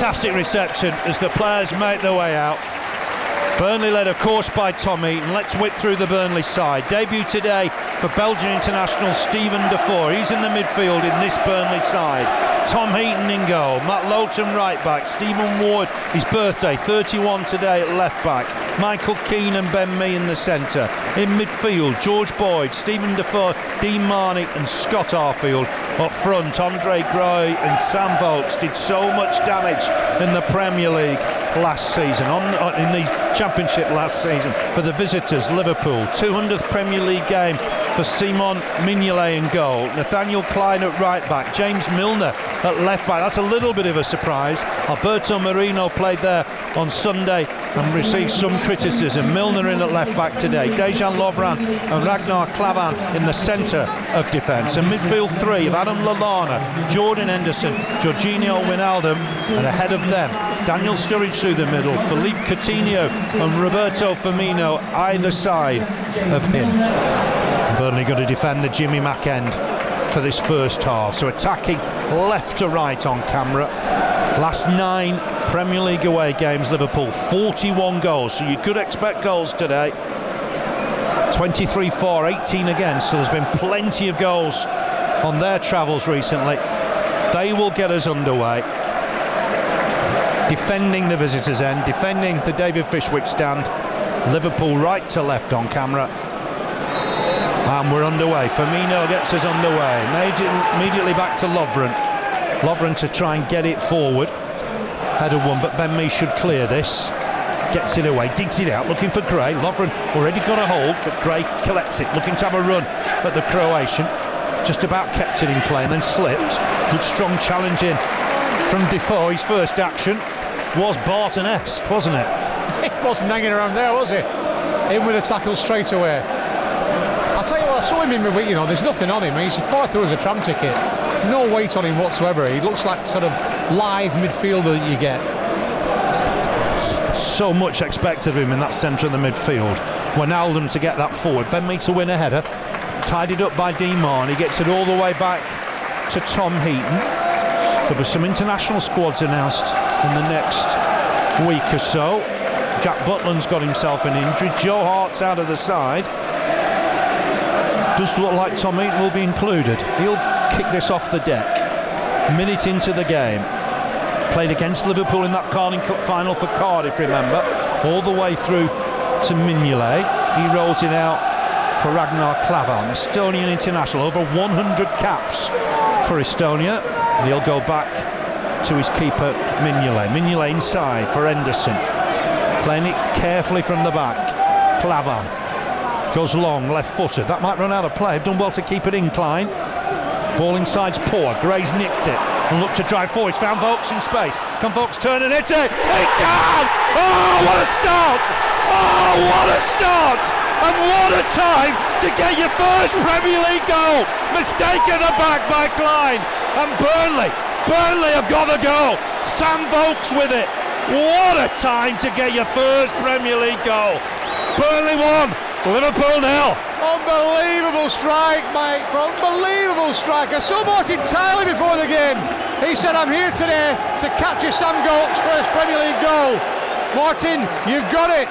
Fantastic reception as the players make their way out. Burnley led, of course, by Tom Heaton. Let's whip through the Burnley side. Debut today for Belgian international Stephen Defoe. He's in the midfield in this Burnley side. Tom Heaton in goal. Matt Lowton right back. Stephen Ward, his birthday, 31 today at left back. Michael Keane and Ben Mee in the centre. In midfield, George Boyd, Stephen Defoe, Dean Marney and Scott Arfield. Up front, Andre Gray and Sam Vokes did so much damage in the Premier League last season, in the Championship last season for the visitors, Liverpool. 200th Premier League game for Simon Mignolet in goal. Nathaniel Klein at right back. James Milner at left back. That's a little bit of a surprise. Alberto Moreno played there on Sunday and received some criticism. Milner in at left back today. Dejan Lovren and Ragnar Klavan in the centre of defence. And midfield three of Adam Lallana, Jordan Henderson, Jorginho Wijnaldum, and ahead of them Daniel Sturridge through the middle, Philippe Coutinho and Roberto Firmino either side of him. Burnley got to defend the Jimmy Mack end for this first half, so attacking left to right on camera. Last 9 Premier League away games, Liverpool 41 goals, so you could expect goals today. 23 for, 18 against, so there's been plenty of goals on their travels recently. They will get us underway. Defending the visitors' end, defending the David Fishwick stand. Liverpool right to left on camera. And we're underway. Firmino gets us underway. Immediately back to Lovren. Lovren to try and get it forward. Header one, but Ben Mee should clear this. Gets it away, digs it out, looking for Gray. Lovren already got a hold, but Gray collects it, looking to have a run at the Croatian. Just about kept it in play and then slipped. Good strong challenge in from Defoe. His first action was Barton-esque, wasn't it? It wasn't hanging around there, was it? In with a tackle straight away. I'll tell you what, I saw him in midweek, there's nothing on him. He's far through as a tram ticket. No weight on him whatsoever. He looks like sort of live midfielder that you get. So much expected of him in that centre of the midfield. Wijnaldum to get that forward. Ben Mee to win a header. Tidied up by Dean Marney. Gets it all the way back to Tom Heaton. There were some international squads announced in the next week or so. Jack Butland's got himself an injury. Joe Hart's out of the side. Does look like Tom Heaton will be included. He'll kick this off the deck. Minute into the game. Played against Liverpool in that Carling Cup final for Cardiff, remember. All the way through to Mignolet. He rolls it out for Ragnar Klavan, Estonian international. Over 100 caps for Estonia. And he'll go back to his keeper, Mignolet. Mignolet inside for Henderson. Playing it carefully from the back. Klavan goes long, left-footed. That might run out of play. Done well to keep it inclined. Ball inside's poor. Gray's nicked it and looked to drive forward. He's found Vokes in space. Can Vokes turn and hit it? He can! Oh, what a start! Oh, what a start! And what a time to get your first Premier League goal! Mistake at the back by Klein. And Burnley have got the goal. Sam Vokes with it. What a time to get your first Premier League goal. Burnley 1, Liverpool 0. Unbelievable strike, mate. Unbelievable strike. I saw Martin Tyler before the game. He said, I'm here today to capture Sam Vokes' first Premier League goal. Martin, you've got it.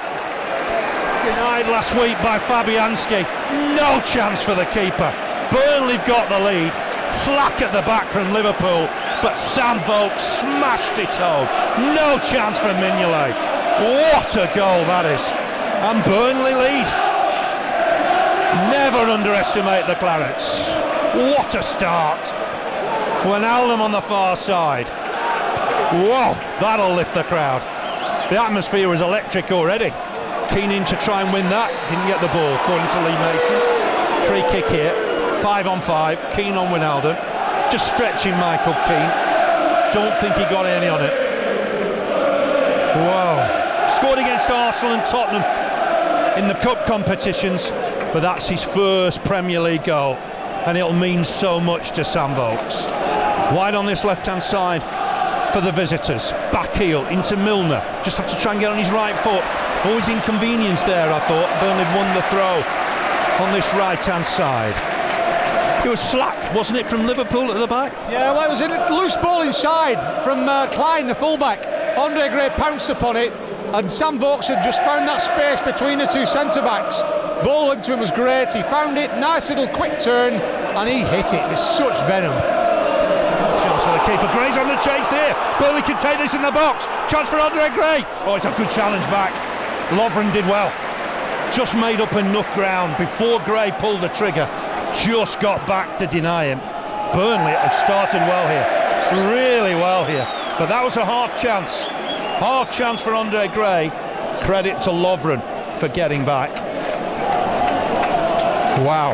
Denied last week by Fabianski. No chance for the keeper. Burnley've got the lead. Slack at the back from Liverpool, but Sam Vokes smashed it home. No chance for Mignolet. What a goal that is. And Burnley lead. Never underestimate the Clarets. What a start. Wijnaldum on the far side. Whoa, that'll lift the crowd. The atmosphere was electric already. Keane in to try and win that. Didn't get the ball, according to Lee Mason. Free kick here. 5 on 5. Keane on Wijnaldum. Just stretching Michael Keane. Don't think he got any on it. Whoa. Scored against Arsenal and Tottenham in the cup competitions, but that's his first Premier League goal, and it'll mean so much to Sam Vokes. Wide on this left-hand side for the visitors. Back heel into Milner. Just have to try and get on his right foot. Always inconvenience there, I thought. Burnley won the throw on this right-hand side. It was slack, wasn't it, from Liverpool at the back? Yeah, well, it was a loose ball inside from Klein, the fullback. Andre Gray pounced upon it, and Sam Vokes had just found that space between the two centre-backs. Ball into him was great, he found it, nice little quick turn, and he hit it with such venom. Chance for the keeper, Gray's on the chase here. Burnley can take this in the box. Chance for Andre Gray. Oh, it's a good challenge back. Lovren did well. Just made up enough ground before Gray pulled the trigger. Just got back to deny him. Burnley have started well here, really well here. But that was a half chance for Andre Gray. Credit to Lovren for getting back. Wow.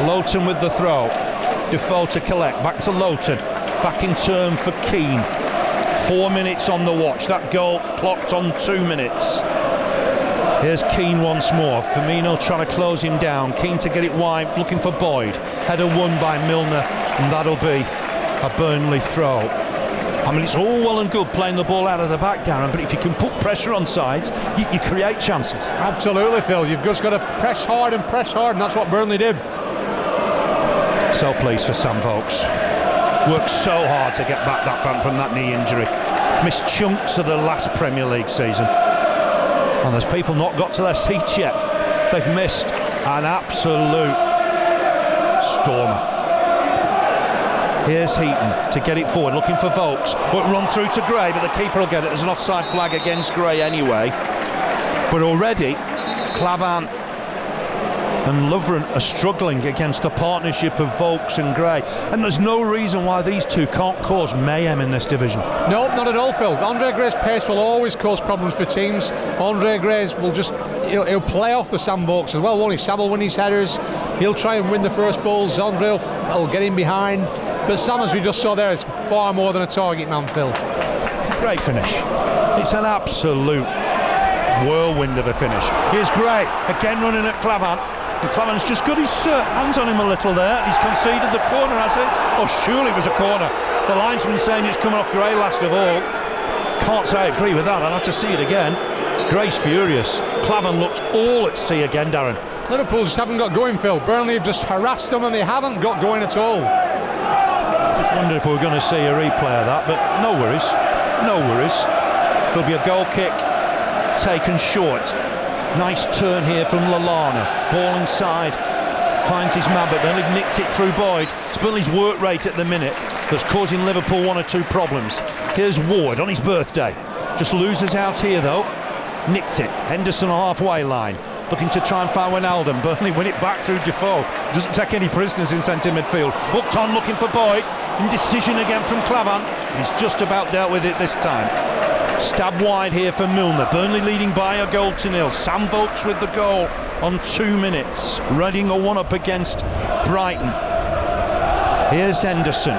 Loughton with the throw. Defoe to collect, back to Loughton. Back in turn for Keane. 4 minutes on the watch. That goal clocked on 2 minutes. Here's Keane once more. Firmino trying to close him down. Keane to get it wide, looking for Boyd. Header won by Milner, and that'll be a Burnley throw. I mean, it's all well and good playing the ball out of the back, Darren, but if you can put pressure on sides, you create chances. Absolutely, Phil. You've just got to press hard, and that's what Burnley did. So pleased for Sam Vokes. Worked so hard to get back that from that knee injury. Missed chunks of the last Premier League season. And there's people not got to their seats yet. They've missed an absolute stormer. Here's Heaton to get it forward, looking for Vokes. Won't run through to Gray, but the keeper will get it. There's an offside flag against Gray anyway. But already, Klavan and Lovren are struggling against the partnership of Vokes and Gray. And there's no reason why these two can't cause mayhem in this division. No, not at all, Phil. Andre Gray's pace will always cause problems for teams. Andre Gray's will just, he'll play off the Sam Vokes as well, won't he? Sam will win his headers. He'll try and win the first balls. Andre will get in behind. But Sam, as we just saw there, is far more than a target man, Phil. Great finish. It's an absolute whirlwind of a finish. Here's Gray, again running at Klavan. And Klavan's just got his hands on him a little there. He's conceded the corner, has he? Oh, surely it was a corner. The linesman saying it's coming off Gray last of all. Can't say I agree with that. I'll have to see it again. Gray's furious. Klavan looked all at sea again, Darren. Liverpool just haven't got going, Phil. Burnley have just harassed them and they haven't got going at all. Just wondered if we were going to see a replay of that, but no worries. No worries. There'll be a goal kick taken short. Nice turn here from Lallana. Ball inside. Finds his man, but Burnley nicked it through Boyd. It's Burnley's work rate at the minute that's causing Liverpool one or two problems. Here's Ward on his birthday. Just loses out here though. Nicked it. Henderson on halfway line. Looking to try and find Wijnaldum. Burnley win it back through Defoe. Doesn't take any prisoners in centre midfield. Hooked on looking for Boyd. Indecision again from Klavan. He's just about dealt with it this time. Stab wide here for Milner. Burnley leading by a goal to nil. Sam Vokes with the goal on 2 minutes. Reading a one-up against Brighton. Here's Henderson.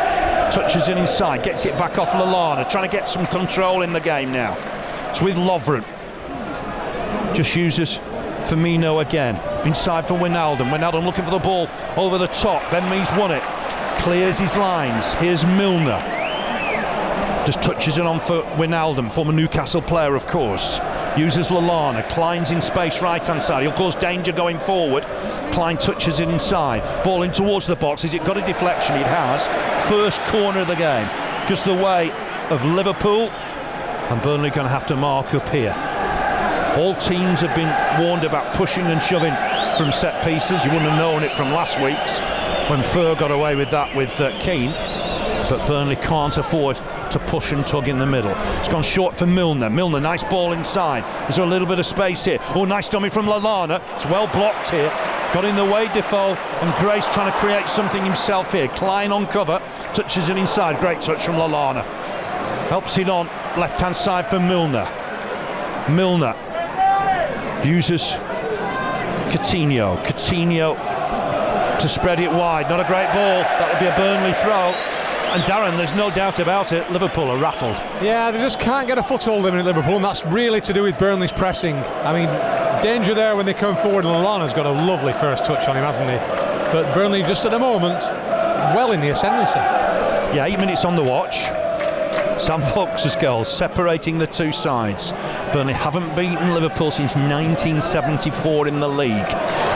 Touches it inside. Gets it back off Lallana. Trying to get some control in the game now. It's with Lovren. Just uses Firmino again. Inside for Wijnaldum. Wijnaldum looking for the ball over the top. Ben Mee's won it. Clears his lines. Here's Milner. Just touches it on for Wijnaldum, former Newcastle player, of course. Uses Lallana. Klein's in space right hand side. He'll cause danger going forward. Klein touches it inside. Ball in towards the box. Has it got a deflection? It has. First corner of the game. Just the way of Liverpool. And Burnley going to have to mark up here. All teams have been warned about pushing and shoving from set pieces. You wouldn't have known it from last week's when Fur got away with that with Keane. But Burnley can't afford to push and tug in the middle. It's gone short for Milner. Milner, nice ball inside. There's a little bit of space here. Oh, nice dummy from Lallana. It's well blocked here. Got in the way, Defoe, and Grace trying to create something himself here. Klein on cover, touches it inside. Great touch from Lallana. Helps it on left-hand side for Milner. Milner uses Coutinho. Coutinho to spread it wide. Not a great ball. That'll be a Burnley throw. And Darren, there's no doubt about it, Liverpool are rattled. Yeah, they just can't get a foothold in Liverpool, and that's really to do with Burnley's pressing. I mean, danger there when they come forward, and Lallana's got a lovely first touch on him, hasn't he? But Burnley just at the moment, well in the ascendancy. Yeah, 8 minutes on the watch. Sam Vokes' goal separating the two sides. Burnley haven't beaten Liverpool since 1974 in the league.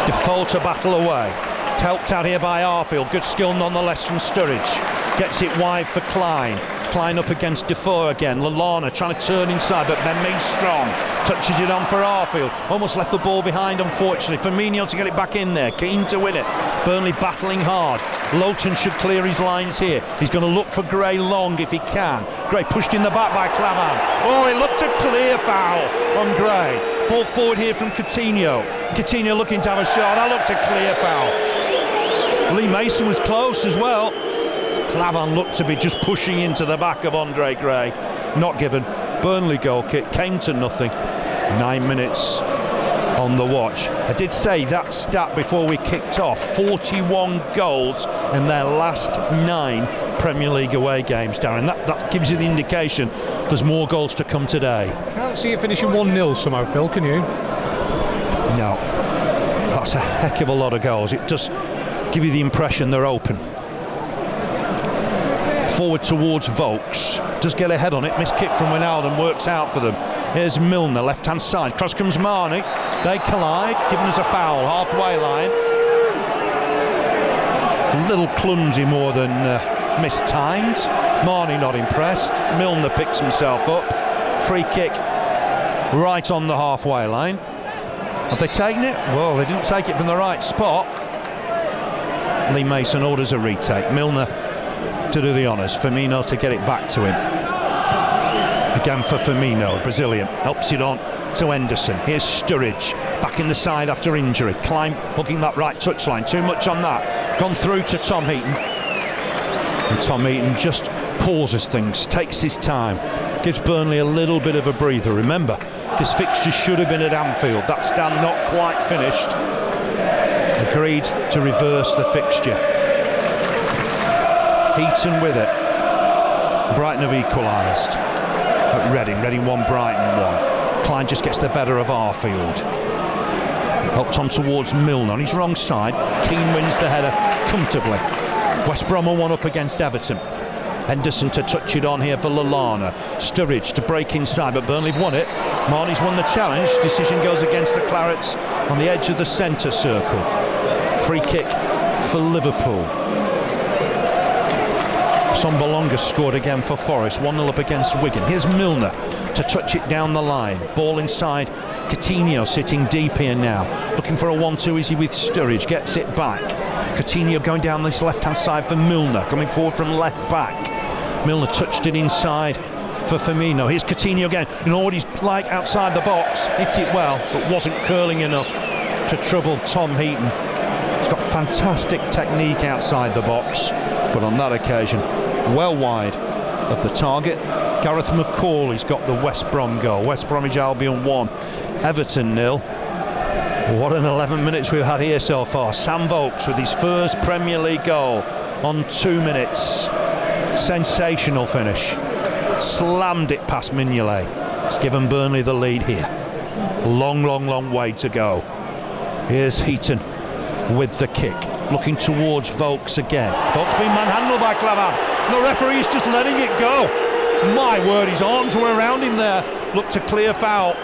Default to battle away. Helped out here by Arfield. Good skill nonetheless from Sturridge. Gets it wide for Klein. Klein up against Defoe again. Lallana trying to turn inside, but Memmi's strong. Touches it on for Arfield. Almost left the ball behind, unfortunately. Firmino to get it back in there. Keen to win it. Burnley battling hard. Lowton should clear his lines here. He's going to look for Gray long if he can. Gray pushed in the back by Clavan. Oh, it looked a clear foul on Gray. Ball forward here from Coutinho. Coutinho looking to have a shot. That looked a clear foul. Lee Mason was close as well. Clavan looked to be just pushing into the back of Andre Gray. Not given. Burnley goal kick came to nothing. 9 minutes on the watch. I did say that stat before we kicked off. 41 goals in their last 9 Premier League away games, Darren. That gives you the indication there's more goals to come today. Can't see it finishing 1-0 somehow, Phil, can you? No. That's a heck of a lot of goals. It does give you the impression they're open. Forward towards Vokes. Does get a head on it. Missed kick from Wijnaldum works out for them. Here's Milner, left-hand side. Cross comes Marnie. They collide, giving us a foul. Halfway line. A little clumsy more than mistimed. Marnie not impressed. Milner picks himself up. Free kick right on the halfway line. Have they taken it? Well, they didn't take it from the right spot. Lee Mason orders a retake. Milner to do the honours. Firmino to get it back to him. Again for Firmino, Brazilian. Helps it on to Henderson. Here's Sturridge. Back in the side after injury. Klein hooking that right touchline. Too much on that. Gone through to Tom Heaton. And Tom Heaton just pauses things. Takes his time. Gives Burnley a little bit of a breather. Remember, this fixture should have been at Anfield. That stand not quite finished. Agreed to reverse the fixture. Heaton with it. Brighton have equalised at Reading 1, Brighton 1. Klein just gets the better of Arfield. Helped on towards Milner on his wrong side. Keane wins the header comfortably. West Brom are 1 up against Everton. Henderson to touch it on here for Lallana. Sturridge to break inside, but Burnley have won it. Marnie's won the challenge. Decision goes against the Clarets on the edge of the centre circle. Free kick for Liverpool. Sombolonga scored again for Forest. 1-0 up against Wigan. Here's Milner to touch it down the line. Ball inside. Coutinho sitting deep here now. Looking for a 1-2 easy with Sturridge. Gets it back. Coutinho going down this left-hand side for Milner. Coming forward from left back. Milner touched it inside for Firmino. Here's Coutinho again. You know what he's like outside the box. Hit it well, but wasn't curling enough to trouble Tom Heaton. He's got fantastic technique outside the box, but on that occasion, well wide of the target. Gareth McCauley's got the West Brom goal. West Bromwich Albion 1, Everton 0. What an 11 minutes we've had here so far. Sam Vokes with his first Premier League goal on 2 minutes. Sensational finish. Slammed it past Mignolet. It's given Burnley the lead here. Long way to go. Here's Heaton with the kick. Looking towards Vokes again. Vokes being manhandled by Clavan. The referee's just letting it go. My word, his arms were around him there. Looked a clear foul.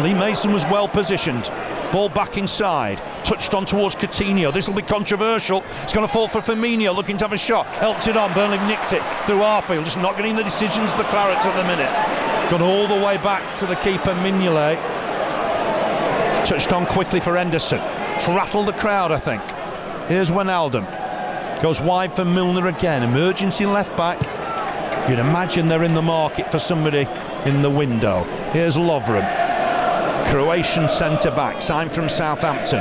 Lee Mason was well positioned. Ball back inside. Touched on towards Coutinho. This will be controversial. It's going to fall for Firmino, looking to have a shot. Helped it on. Burnley nicked it through Arfield. Just not getting the decisions of the Clarets at the minute. Gone all the way back to the keeper, Mignolet. Touched on quickly for Henderson. Rattled the crowd, I think. Here's Wijnaldum. Goes wide for Milner again. Emergency left back. You'd imagine they're in the market for somebody in the window. Here's Lovren. Croatian centre-back, signed from Southampton.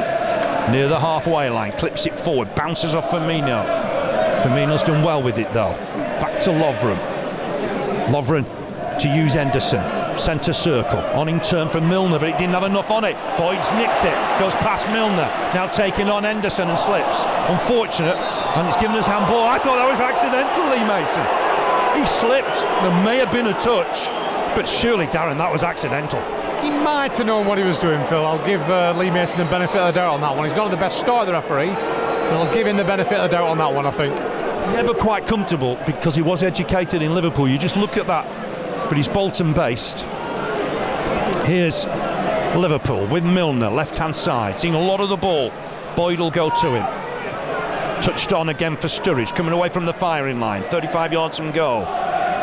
Near the halfway line, clips it forward, bounces off Firmino. Firmino's done well with it though. Back to Lovren. Lovren to use Henderson. Centre circle, on in turn for Milner, but it didn't have enough on it. Boyd's nicked it, goes past Milner. Now taking on Henderson and slips. Unfortunate, and it's given us handball. I thought that was accidental, Lee Mason. He slipped. There may have been a touch, but surely, Darren, that was accidental. He might have known what he was doing, Phil. I'll give Lee Mason the benefit of the doubt on that one. He's not the best start, the referee, and I'll give him the benefit of the doubt on that one, I think. Never quite comfortable because he was educated in Liverpool. You just look at that, but he's Bolton-based. Here's Liverpool with Milner, left-hand side, seeing a lot of the ball. Boyd will go to him. Touched on again for Sturridge, coming away from the firing line, 35 yards from goal.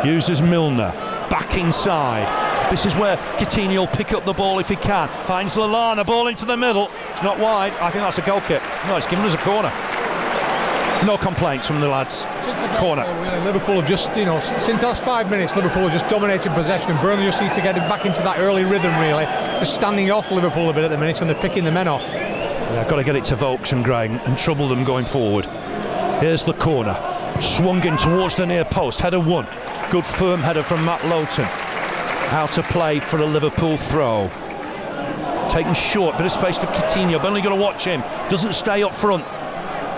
Uses Milner, back inside. This is where Coutinho will pick up the ball if he can. Finds Lallana, ball into the middle. It's not wide. I think that's a goal kick. No, it's given us a corner. No complaints from the lads. Corner. Liverpool have just, since the last 5 minutes, Liverpool have just dominated possession, and Burnley just need to get back into that early rhythm, really. Just standing off Liverpool a bit at the minute when they're picking the men off. Yeah, got to get it to Vokes and Gray and trouble them going forward. Here's the corner. Swung in towards the near post. Header won. Good firm header from Matt Lowton. Out of play for a Liverpool throw. Taken short, bit of space for Coutinho. Burnley got to watch him. Doesn't stay up front,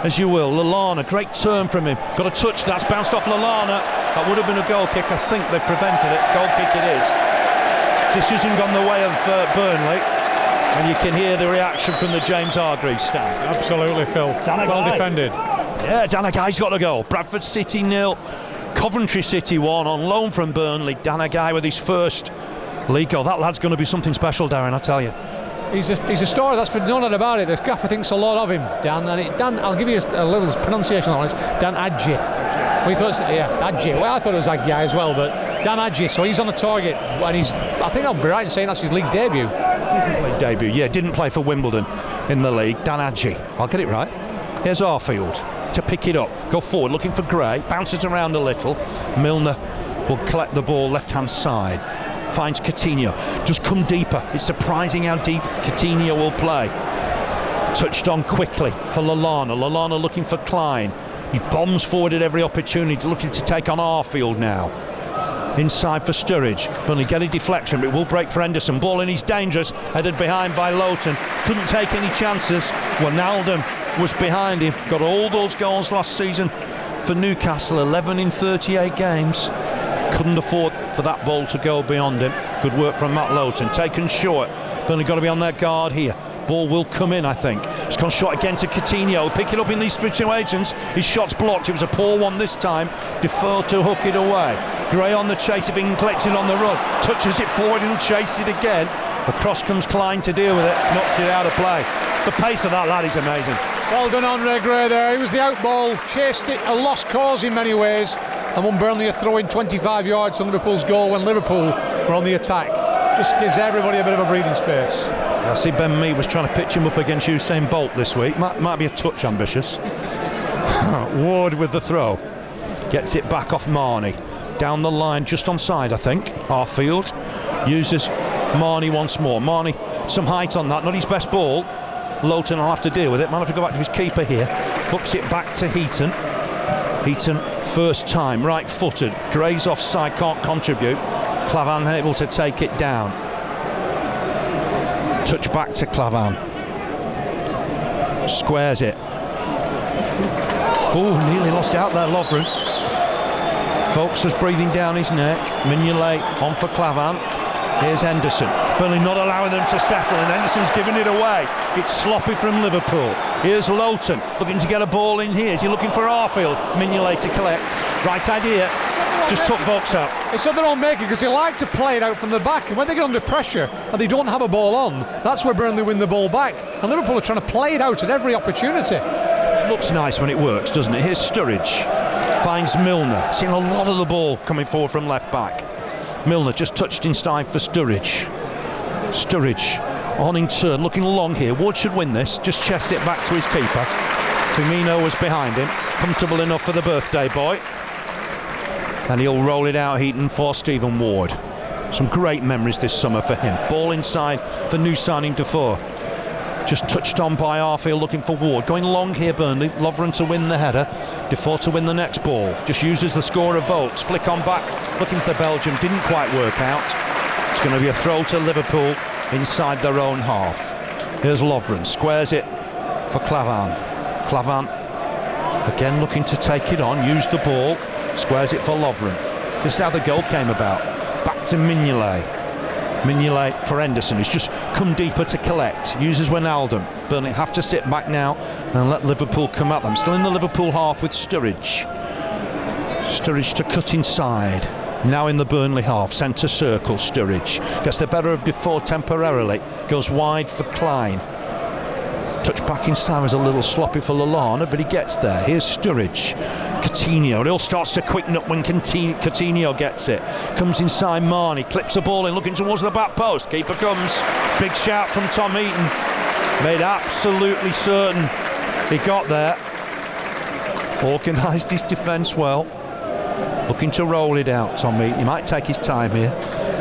as you will. Lallana, great turn from him. Got a touch, that's bounced off Lallana. That would have been a goal kick. I think they've prevented it. Goal kick it is. Decision gone the way of Burnley. And you can hear the reaction from the James Hargreaves stand. Absolutely, Phil. Well defended. Yeah, Danagai's got to go. Bradford City 0. Coventry City 1 on loan from Burnley. Danagai with his first league goal. That lad's going to be something special, Darren, I tell you. He's a star, that's for no doubt about it. The gaffer thinks a lot of him, Dan. Dan, I'll give you a little pronunciation on this. Dan Adji. We thought, Adji. Well, I thought it was Adji as well, but Dan Adji. So he's on the target, and I think I'll be right in saying that's his league debut. Debut, yeah, didn't play for Wimbledon in the league. Dan Adji. I'll get it right. Here's Arfield to pick it up, go forward, looking for Gray, bounces around a little. Milner will collect the ball left hand side, finds Coutinho, just come deeper. It's surprising how deep Coutinho will play. Touched on quickly for Lallana looking for Klein. He bombs forward at every opportunity, looking to take on Arfield now. Inside for Sturridge. Burnley get a deflection, but it will break for Henderson. Ball in, he's dangerous. Headed behind by Lowton. Couldn't take any chances. Wijnaldum was behind him. Got all those goals last season for Newcastle. 11 in 38 games. Couldn't afford for that ball to go beyond him. Good work from Matt Lowton. Taken short. Burnley got to be on their guard here. Ball will come in, I think. It's gone short again to Coutinho. Pick it up in these situations. His shot's blocked. It was a poor one this time. Defoe to hook it away. Gray on the chase if he can collect it on the run. Touches it forward and chase it again. Across comes Klein to deal with it. Knocks it out of play. The pace of that lad is amazing. Well done, Andre Gray there. He was the out ball. Chased it. A lost cause in many ways. And won Burnley a throw in 25 yards to Liverpool's goal when Liverpool were on the attack. Just gives everybody a bit of a breathing space. I see Ben Mee was trying to pitch him up against Usain Bolt this week. Might be a touch ambitious. Ward with the throw. Gets it back off Marnie. Down the line, just onside, I think. Arfield uses Marnie once more. Marnie, some height on that, not his best ball. Lowton will have to deal with it. Might have to go back to his keeper here. Hooks it back to Heaton. Heaton, first time, right-footed. Gray's offside, can't contribute. Clavan able to take it down. Touch back to Clavan. Squares it. Oh, nearly lost out there, Lovren. Folks was breathing down his neck. Mignolet on for Clavan. Here's Henderson. Burnley not allowing them to settle, and Henderson's giving it away. It's sloppy from Liverpool. Here's Lowton looking to get a ball in here. Is he looking for Arfield? Mignolet to collect. Right idea. Just took Vokes out. It's not their own making because they like to play it out from the back, and when they get under pressure and they don't have a ball on, that's where Burnley win the ball back. And Liverpool are trying to play it out at every opportunity. It looks nice when it works, doesn't it? Here's Sturridge. Finds Milner. Seeing a lot of the ball coming forward from left back. Milner just touched inside for Sturridge. Sturridge on in turn, looking long here. Ward should win this. Just chests it back to his keeper. Firmino was behind him. Comfortable enough for the birthday boy. And he'll roll it out, Heaton, for Stephen Ward. Some great memories this summer for him. Ball inside for new signing Defoe. Just touched on by Arfield, looking for Ward. Going long here, Burnley. Lovren to win the header. Defoe to win the next ball. Just uses the score of Vokes. Flick on back, looking for Belgium. Didn't quite work out. It's going to be a throw to Liverpool inside their own half. Here's Lovren. Squares it for Clavan. Clavan again looking to take it on. Use the ball. Squares it for Lovren. This is how the goal came about. Back to Mignolet. Mignolet for Henderson. He's just come deeper to collect. Uses Wijnaldum. Burnley have to sit back now and let Liverpool come at them. Still in the Liverpool half with Sturridge. Sturridge to cut inside. Now in the Burnley half. Centre circle, Sturridge. Gets the better of Defoe temporarily. Goes wide for Klein. Touch back inside was a little sloppy for Lallana, but he gets there. Here's Sturridge. Coutinho. It all starts to quicken up when Coutinho gets it. Comes inside Marnie, clips the ball in, looking towards the back post. Keeper comes. Big shout from Tom Eaton. Made absolutely certain he got there. Organised his defence well. Looking to roll it out, Tom Eaton. He might take his time here.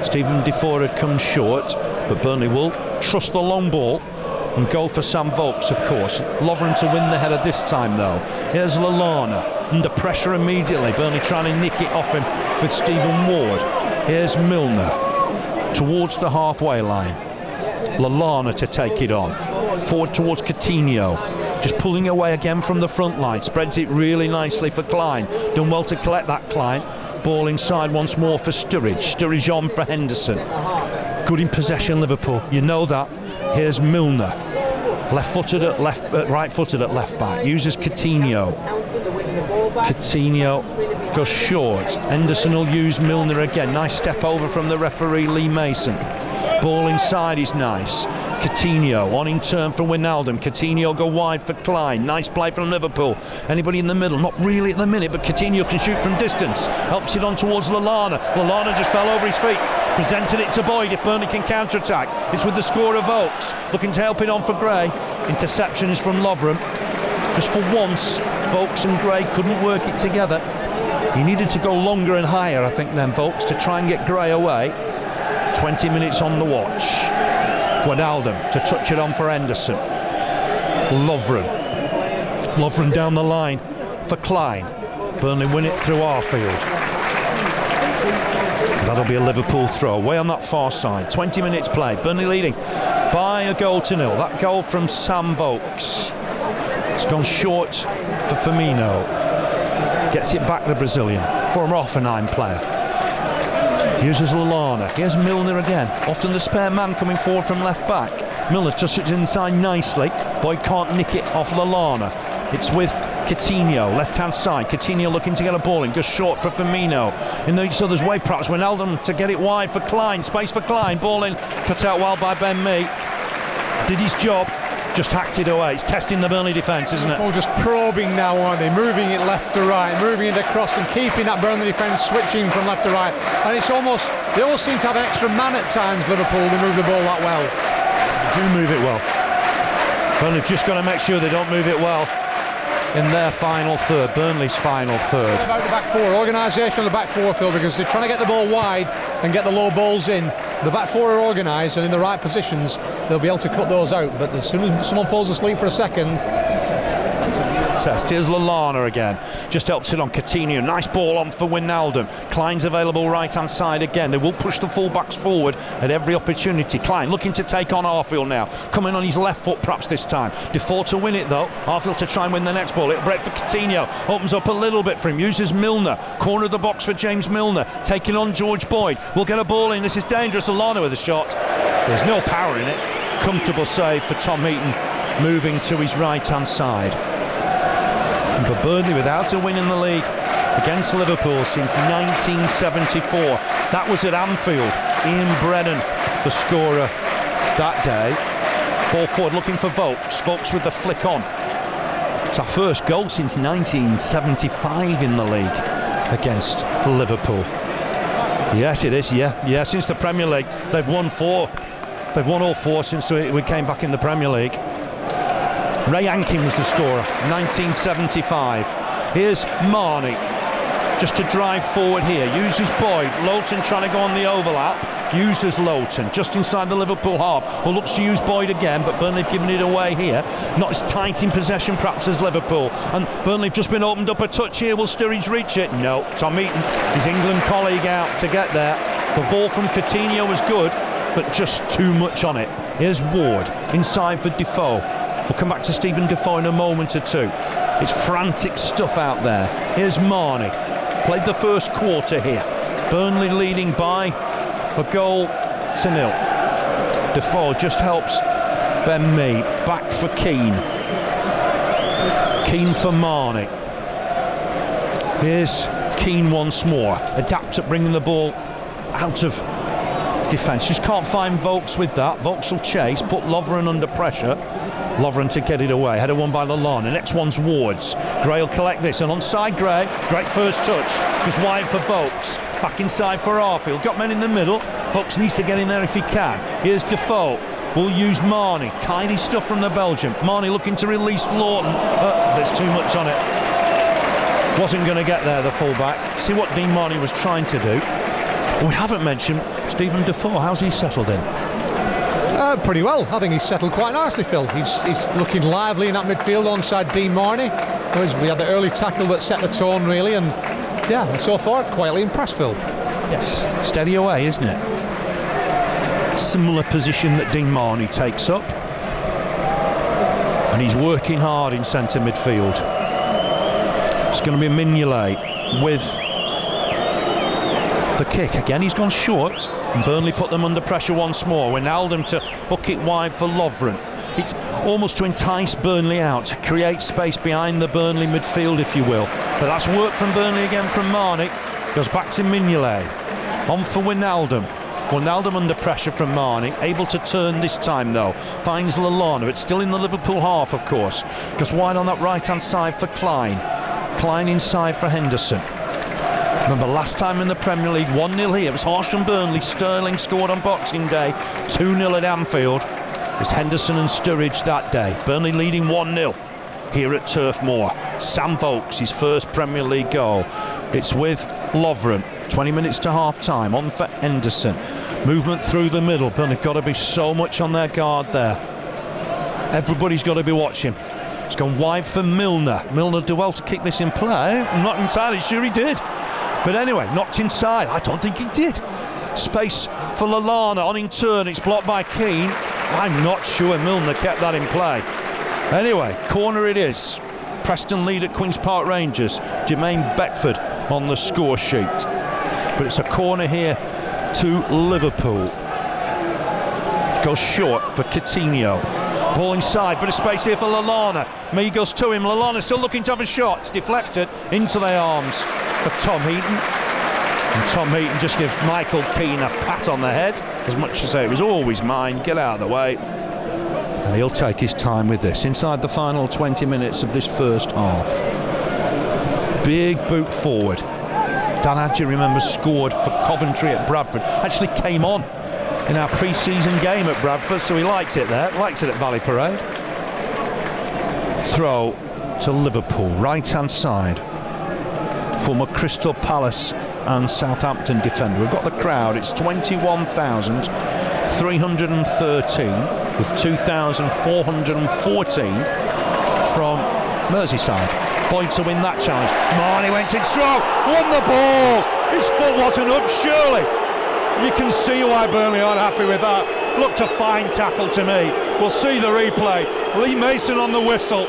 Stephen Defoe had come short, but Burnley will trust the long ball and go for Sam Vokes, of course. Lovren to win the header this time, though. Here's Lallana, under pressure immediately. Burnley trying to nick it off him with Stephen Ward. Here's Milner, towards the halfway line. Lallana to take it on. Forward towards Coutinho. Just pulling away again from the front line. Spreads it really nicely for Klein. Done well to collect that, Klein. Ball inside once more for Sturridge. Sturridge on for Henderson. Good in possession, Liverpool. You know that. Here's Milner. Left-footed at right-footed at left back. Uses Coutinho. Coutinho goes short. Henderson will use Milner again. Nice step over from the referee, Lee Mason. Ball inside is nice. Coutinho on in turn for Wijnaldum. Coutinho go wide for Klein. Nice play from Liverpool. Anybody in the middle? Not really at the minute, but Coutinho can shoot from distance. Helps it on towards Lallana. Lallana just fell over his feet. Presented it to Boyd if Burnley can counter-attack. It's with the scorer Vokes. Looking to help it on for Gray. Interception is from Lovren. Just for once, Vokes and Gray couldn't work it together. He needed to go longer and higher, I think, than Vokes to try and get Gray away. 20 minutes on the watch. Wijnaldum to touch it on for Henderson. Lovren down the line for Klein. Burnley win it through Arfield. That'll be a Liverpool throw, way on that far side. 20 minutes played. Burnley leading by a goal to nil. That goal from Sam Vokes. It's gone short for Firmino. Gets it back, the Brazilian. Former Hoffenheim player. Uses Lallana. Here's Milner again. Often the spare man coming forward from left back. Milner touches it inside nicely. Boyd can't nick it off Lallana. It's with Coutinho, left-hand side. Coutinho looking to get a ball in. Goes short for Firmino. In each other's way, perhaps. Wijnaldum to get it wide for Klein. Space for Klein. Ball in. Cut out well by Ben Mee. Did his job. Just hacked it away. It's testing the Burnley defence, isn't it? Oh, just probing now, aren't they? Moving it left to right, moving it across and keeping that Burnley defence switching from left to right. And it's almost, they all seem to have an extra man at times, Liverpool. They move the ball that well. They do move it well. Burnley've just got to make sure they don't move it well in their final third, Burnley's final third. What about the back four? Organisation of the back four, Phil, because they're trying to get the ball wide and get the low balls in. The back four are organised and in the right positions, they'll be able to cut those out. But as soon as someone falls asleep for a second. Test. Here's Lallana again. Just helps it on Coutinho. Nice ball on for Wijnaldum. Klein's available right-hand side again. They will push the full-backs forward at every opportunity. Klein looking to take on Arfield now. Coming on his left foot perhaps this time. Defoe to win it though. Arfield to try and win the next ball. It'll break for Coutinho. Opens up a little bit for him. Uses Milner. Corner of the box for James Milner. Taking on George Boyd. We'll get a ball in. This is dangerous. Lallana with a shot. There's no power in it. Comfortable save for Tom Eaton. Moving to his right-hand side. But Burnley without a win in the league against Liverpool since 1974. That was at Anfield. Ian Brennan, the scorer that day. Ball forward looking for Vokes. Vokes with the flick on. It's our first goal since 1975 in the league against Liverpool. Yes, it is. Yeah. Since the Premier League, they've won four. They've won all four since we came back in the Premier League. Ray Ankin was the scorer, 1975. Here's Marnie, just to drive forward here. Uses Boyd. Lowton trying to go on the overlap. Uses Lowton, just inside the Liverpool half. Well, looks to use Boyd again, but Burnley have given it away here. Not as tight in possession perhaps as Liverpool. And Burnley have just been opened up a touch here. Will Sturridge reach it? No. Tom Eaton, his England colleague, out to get there. The ball from Coutinho was good, but just too much on it. Here's Ward, inside for Defoe. We'll come back to Stephen Defoe in a moment or two. It's frantic stuff out there. Here's Marnie. Played the first quarter here. Burnley leading by a goal to nil. Defoe just helps Ben Mee. Back for Keane. Keane for Marnie. Here's Keane once more. Adapt at bringing the ball out of defence. Just can't find Vokes with that. Vokes will chase, put Lovren under pressure. Lovren to get it away. Header won by Lalonde. The next one's Ward's. Gray will collect this, and onside Gray. Great first touch. Goes wide for Vokes. Back inside for Arfield. Got men in the middle. Vokes needs to get in there if he can. Here's Defoe. Will use Marnie. Tidy stuff from the Belgian. Marnie looking to release Lawton. There's too much on it. Wasn't going to get there, the fullback. See what Dean Marnie was trying to do. We haven't mentioned Stephen Defoe. How's he settled in? Pretty well. I think he's settled quite nicely, Phil. He's looking lively in that midfield alongside Dean Marnie. We had the early tackle that set the tone, really, and yeah, so far quietly impressed, Phil. Yes. Steady away, isn't it? Similar position that Dean Marnie takes up, and he's working hard in centre midfield. It's going to be Mignolet with the kick. Again, he's gone short, and Burnley put them under pressure once more. Wijnaldum to hook it wide for Lovren. It's almost to entice Burnley out, create space behind the Burnley midfield, if you will. But that's work from Burnley again from Marnie. Goes back to Mignolet. On for Wijnaldum. Wijnaldum under pressure from Marnie, able to turn this time though. Finds Lallana, it's still in the Liverpool half, of course. Goes wide on that right-hand side for Klein. Klein inside for Henderson. Remember last time in the Premier League, 1-0 here. It was harsh on Burnley. Sterling scored on Boxing Day, 2-0 at Anfield. It was Henderson and Sturridge that day. Burnley leading 1-0 here at Turf Moor. Sam Vokes, his first Premier League goal. It's with Lovren. 20 minutes to half-time. On for Henderson. Movement through the middle. Burnley've got to be so much on their guard there. Everybody's got to be watching. It's gone wide for Milner. Milner did well to kick this in play. I'm not entirely sure he did. But anyway, knocked inside. I don't think he did. Space for Lallana on in turn. It's blocked by Keane. I'm not sure Milner kept that in play. Anyway, corner it is. Preston lead at Queen's Park Rangers. Jermaine Beckford on the score sheet. But it's a corner here to Liverpool. Goes short for Coutinho. Ball inside, but a space here for Lallana. Mee goes to him. Lallana still looking to have a shot. It's deflected into the arms of Tom Heaton. And Tom Heaton just gives Michael Keane a pat on the head, as much as say it was always mine, get out of the way. And he'll take his time with this. Inside the final 20 minutes of this first half. Big boot forward. Dan Adger, remember, scored for Coventry at Bradford. Actually came on in our pre-season game at Bradford, so he likes it there. Likes it at Valley Parade. Throw to Liverpool, right-hand side. Former Crystal Palace and Southampton defender. We've got the crowd. It's 21,313 with 2,414 from Merseyside. Boyd to win that challenge. Marnie went in strong, won the ball. His foot wasn't up, surely. You can see why Burnley aren't happy with that. Looked a fine tackle to me. We'll see the replay. Lee Mason on the whistle.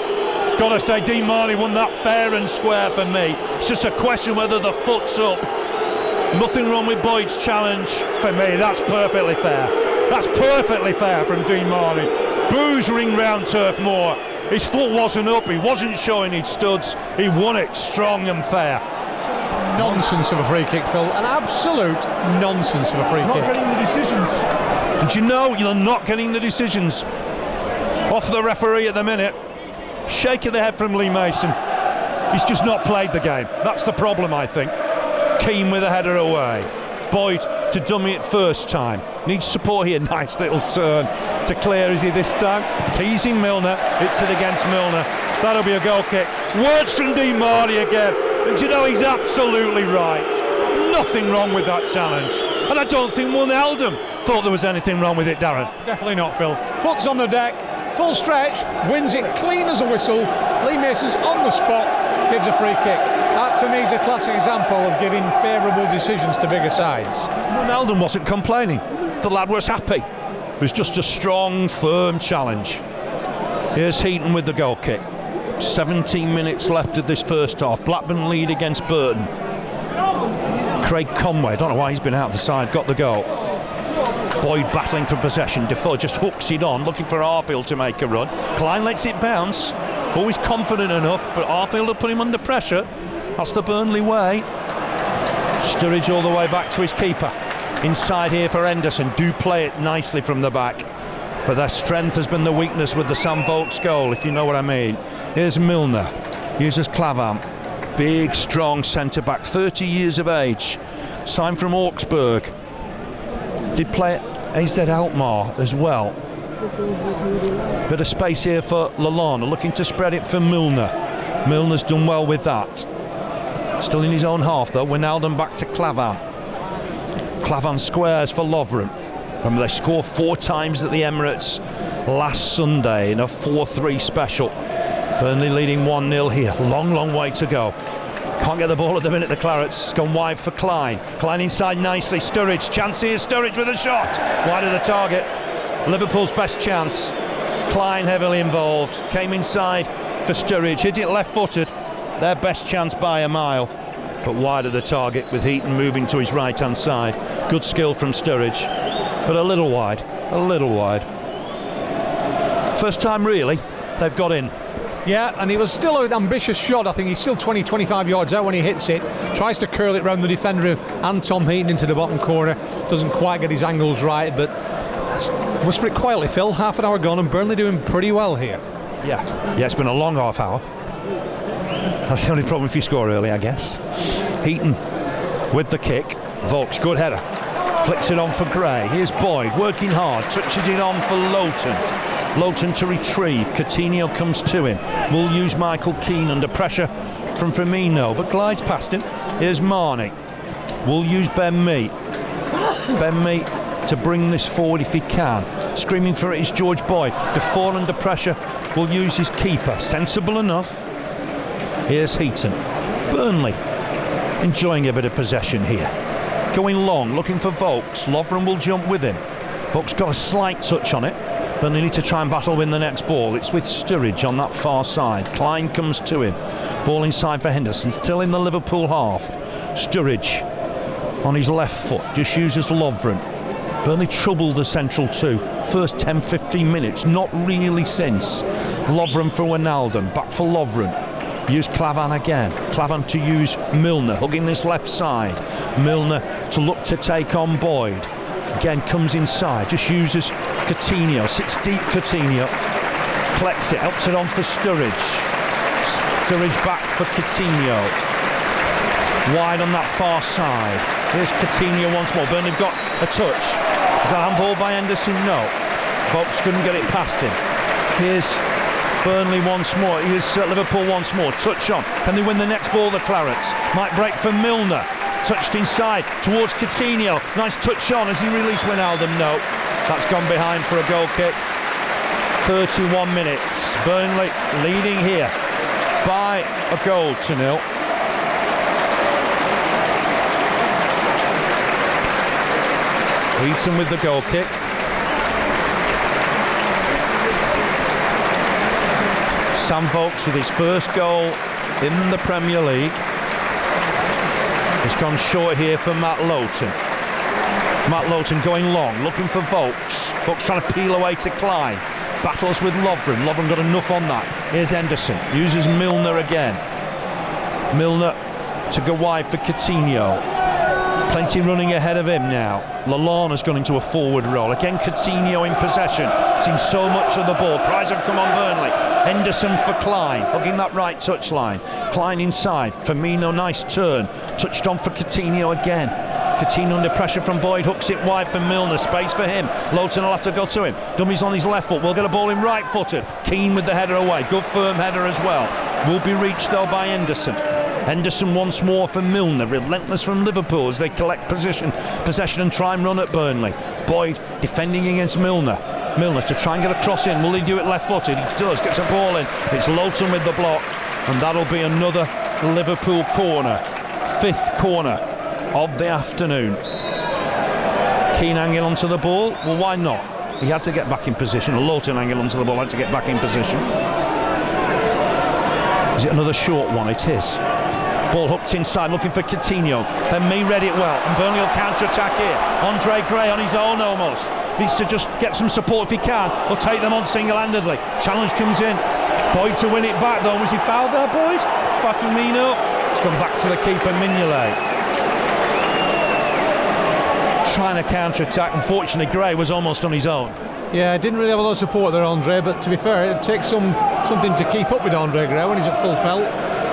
Gotta say, Dean Marnie won that fair and square for me. It's just a question whether the foot's up. Nothing wrong with Boyd's challenge for me. That's perfectly fair. That's perfectly fair from Dean Marnie. Boos ring round Turf Moor. His foot wasn't up. He wasn't showing his studs. He won it strong and fair. Nonsense of a free kick, Phil. An absolute nonsense of a free kick. Not getting the decisions. Did you know you're not getting the decisions? Off the referee at the minute. Shake of the head from Lee Mason. He's just not played the game. That's the problem, I think. Keane with a header away. Boyd to dummy it first time. Needs support here. Nice little turn to clear. Is he this time? Teasing Milner. Hits it against Milner. That'll be a goal kick. Words from Dean Marnie again. And you know, he's absolutely right. Nothing wrong with that challenge. And I don't think Wijnaldum thought there was anything wrong with it, Darren. Definitely not, Phil. Foot's on the deck. Full stretch. Wins it clean as a whistle. Lee Mason's on the spot. Gives a free kick. That to me is a classic example of giving favourable decisions to bigger sides. Wijnaldum wasn't complaining. The lad was happy. It was just a strong, firm challenge. Here's Heaton with the goal kick. 17 minutes left of this first half. Blackburn lead against Burton. Craig Conway, I don't know why he's been out of the side, got the goal. Boyd battling for possession. Defoe just hooks it on, looking for Arfield to make a run. Klein lets it bounce. Always confident enough, but Arfield will put him under pressure. That's the Burnley way. Sturridge all the way back to his keeper. Inside here for Henderson. Do play it nicely from the back. but their strength has been the weakness with the Sam Vokes goal, if you know what I mean. Here's Milner, uses Klavan, big strong centre-back, 30 years of age, signed from Augsburg, did play at AZ Alkmaar as well. Bit of space here for Lallana, looking to spread it for Milner. Milner's done well with that. Still in his own half though. Wijnaldum back to Klavan. Klavan squares for Lovren. Remember, they scored 4 times at the Emirates last Sunday in a 4-3 special. Burnley leading 1-0 here. Long way to go. Can't get the ball at the minute, the Clarets. It's gone wide for Klein. Klein inside nicely. Sturridge, chance here. Sturridge with a shot. Wide of the target. Liverpool's best chance. Klein heavily involved. Came inside for Sturridge. Hit it left-footed. Their best chance by a mile. But wide of the target with Heaton moving to his right-hand side. Good skill from Sturridge. But a little wide. First time really they've got in. Yeah, and it was still an ambitious shot. I think he's still 20-25 yards out when he hits it. Tries to curl it round the defender and Tom Heaton into the bottom corner. Doesn't quite get his angles right, but whisper it quietly, Phil. Half an hour gone and Burnley doing pretty well here. Yeah, it's been a long half hour. That's the only problem if you score early, I guess. Heaton with the kick. Vokes, good header. Flicks it on for Gray. Here's Boyd, working hard. Touches it on for Lowton. Lowton to retrieve. Coutinho comes to him. Will use Michael Keane under pressure from Firmino, but glides past him. Here's Marnie. Will use Ben Mee. Ben Mee to bring this forward if he can. Screaming for it is George Boyd. Defoe under pressure will use his keeper. Sensible enough. Here's Heaton. Burnley enjoying a bit of possession here. Going long, looking for Vokes. Lovren will jump with him. Vokes got a slight touch on it. Burnley need to try and battle win the next ball. It's with Sturridge on that far side. Klein comes to him. Ball inside for Henderson. Still in the Liverpool half. Sturridge on his left foot. Just uses Lovren. Burnley troubled the central two. First 10-15 minutes. Not really since. Lovren for Wijnaldum. Back for Lovren. Use Klavan again. Klavan to use Milner, hugging this left side. Milner to look to take on Boyd. Again comes inside, just uses Coutinho. Sits deep Coutinho. Collects it, helps it on for Sturridge. Sturridge back for Coutinho. Wide on that far side. Here's Coutinho once more. Burnley got a touch. Is that handball by Henderson? No. Vokes couldn't get it past him. Here's Burnley once more. Here's Liverpool once more. Touch on. Can they win the next ball, the Clarets? Might break for Milner. Touched inside towards Coutinho. Nice touch on as he released Wijnaldum. No, that's gone behind for a goal kick. 31 minutes. Burnley leading here by a goal to 0. Heaton with the goal kick. Sam Vokes with his first goal in the Premier League. It's gone short here for Matt Lowton. Matt Lowton going long, looking for Vokes. Vokes trying to peel away to Klein. Battles with Lovren. Lovren got enough on that. Here's Henderson. Uses Milner again. Milner to go wide for Coutinho. Plenty running ahead of him now. Lallana's gone into a forward role. Again, Coutinho in possession. Seen so much of the ball. Cries have come on Burnley. Henderson for Klein, hugging that right touchline. Klein inside. Firmino, nice turn. Touched on for Coutinho again. Coutinho under pressure from Boyd. Hooks it wide for Milner. Space for him. Lowton will have to go to him. Dummies on his left foot. We'll get a ball in right-footed. Keane with the header away. Good firm header as well. Will be reached though by Henderson. Henderson once more for Milner. Relentless from Liverpool as they collect possession and try and run at Burnley. Boyd defending against Milner. Milner to try and get a cross in. Will he do it left-footed? He does. Gets a ball in. It's Lowton with the block. And that'll be another Liverpool corner. 5th corner of the afternoon. Keane hanging onto the ball. Well, why not? He had to get back in position. Lowton hanging onto the ball. Had to get back in position. Is it another short one? It is. Ball hooked inside, looking for Coutinho. Then Mee read it well, and Burnley will counter-attack here. Andre Gray on his own almost. Needs to just get some support if he can. He'll take them on single-handedly. Challenge comes in. Boyd to win it back though. Was he fouled there, Boyd? By Firmino. It's gone back to the keeper, Mignolet. Trying to counter-attack. Unfortunately, Gray was almost on his own. Yeah, didn't really have a lot of support there, Andre, but to be fair, it takes something to keep up with Andre Gray when he's at full pelt.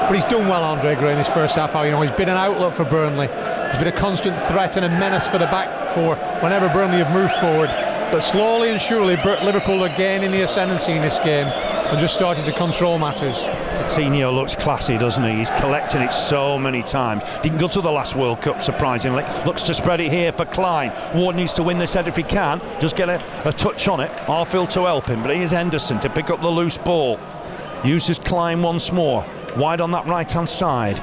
But he's done well, Andre Gray, in this first half hour. You know, he's been an outlet for Burnley. He's been a constant threat and a menace for the back four whenever Burnley have moved forward. But slowly and surely, Liverpool are gaining the ascendancy in this game and just starting to control matters. Coutinho looks classy, doesn't he? He's collecting it so many times. Didn't go to the last World Cup, surprisingly. Looks to spread it here for Klein. Ward needs to win this head if he can. Just get a touch on it. Arfield to help him, but here's Henderson to pick up the loose ball. Uses Klein once more. Wide on that right-hand side.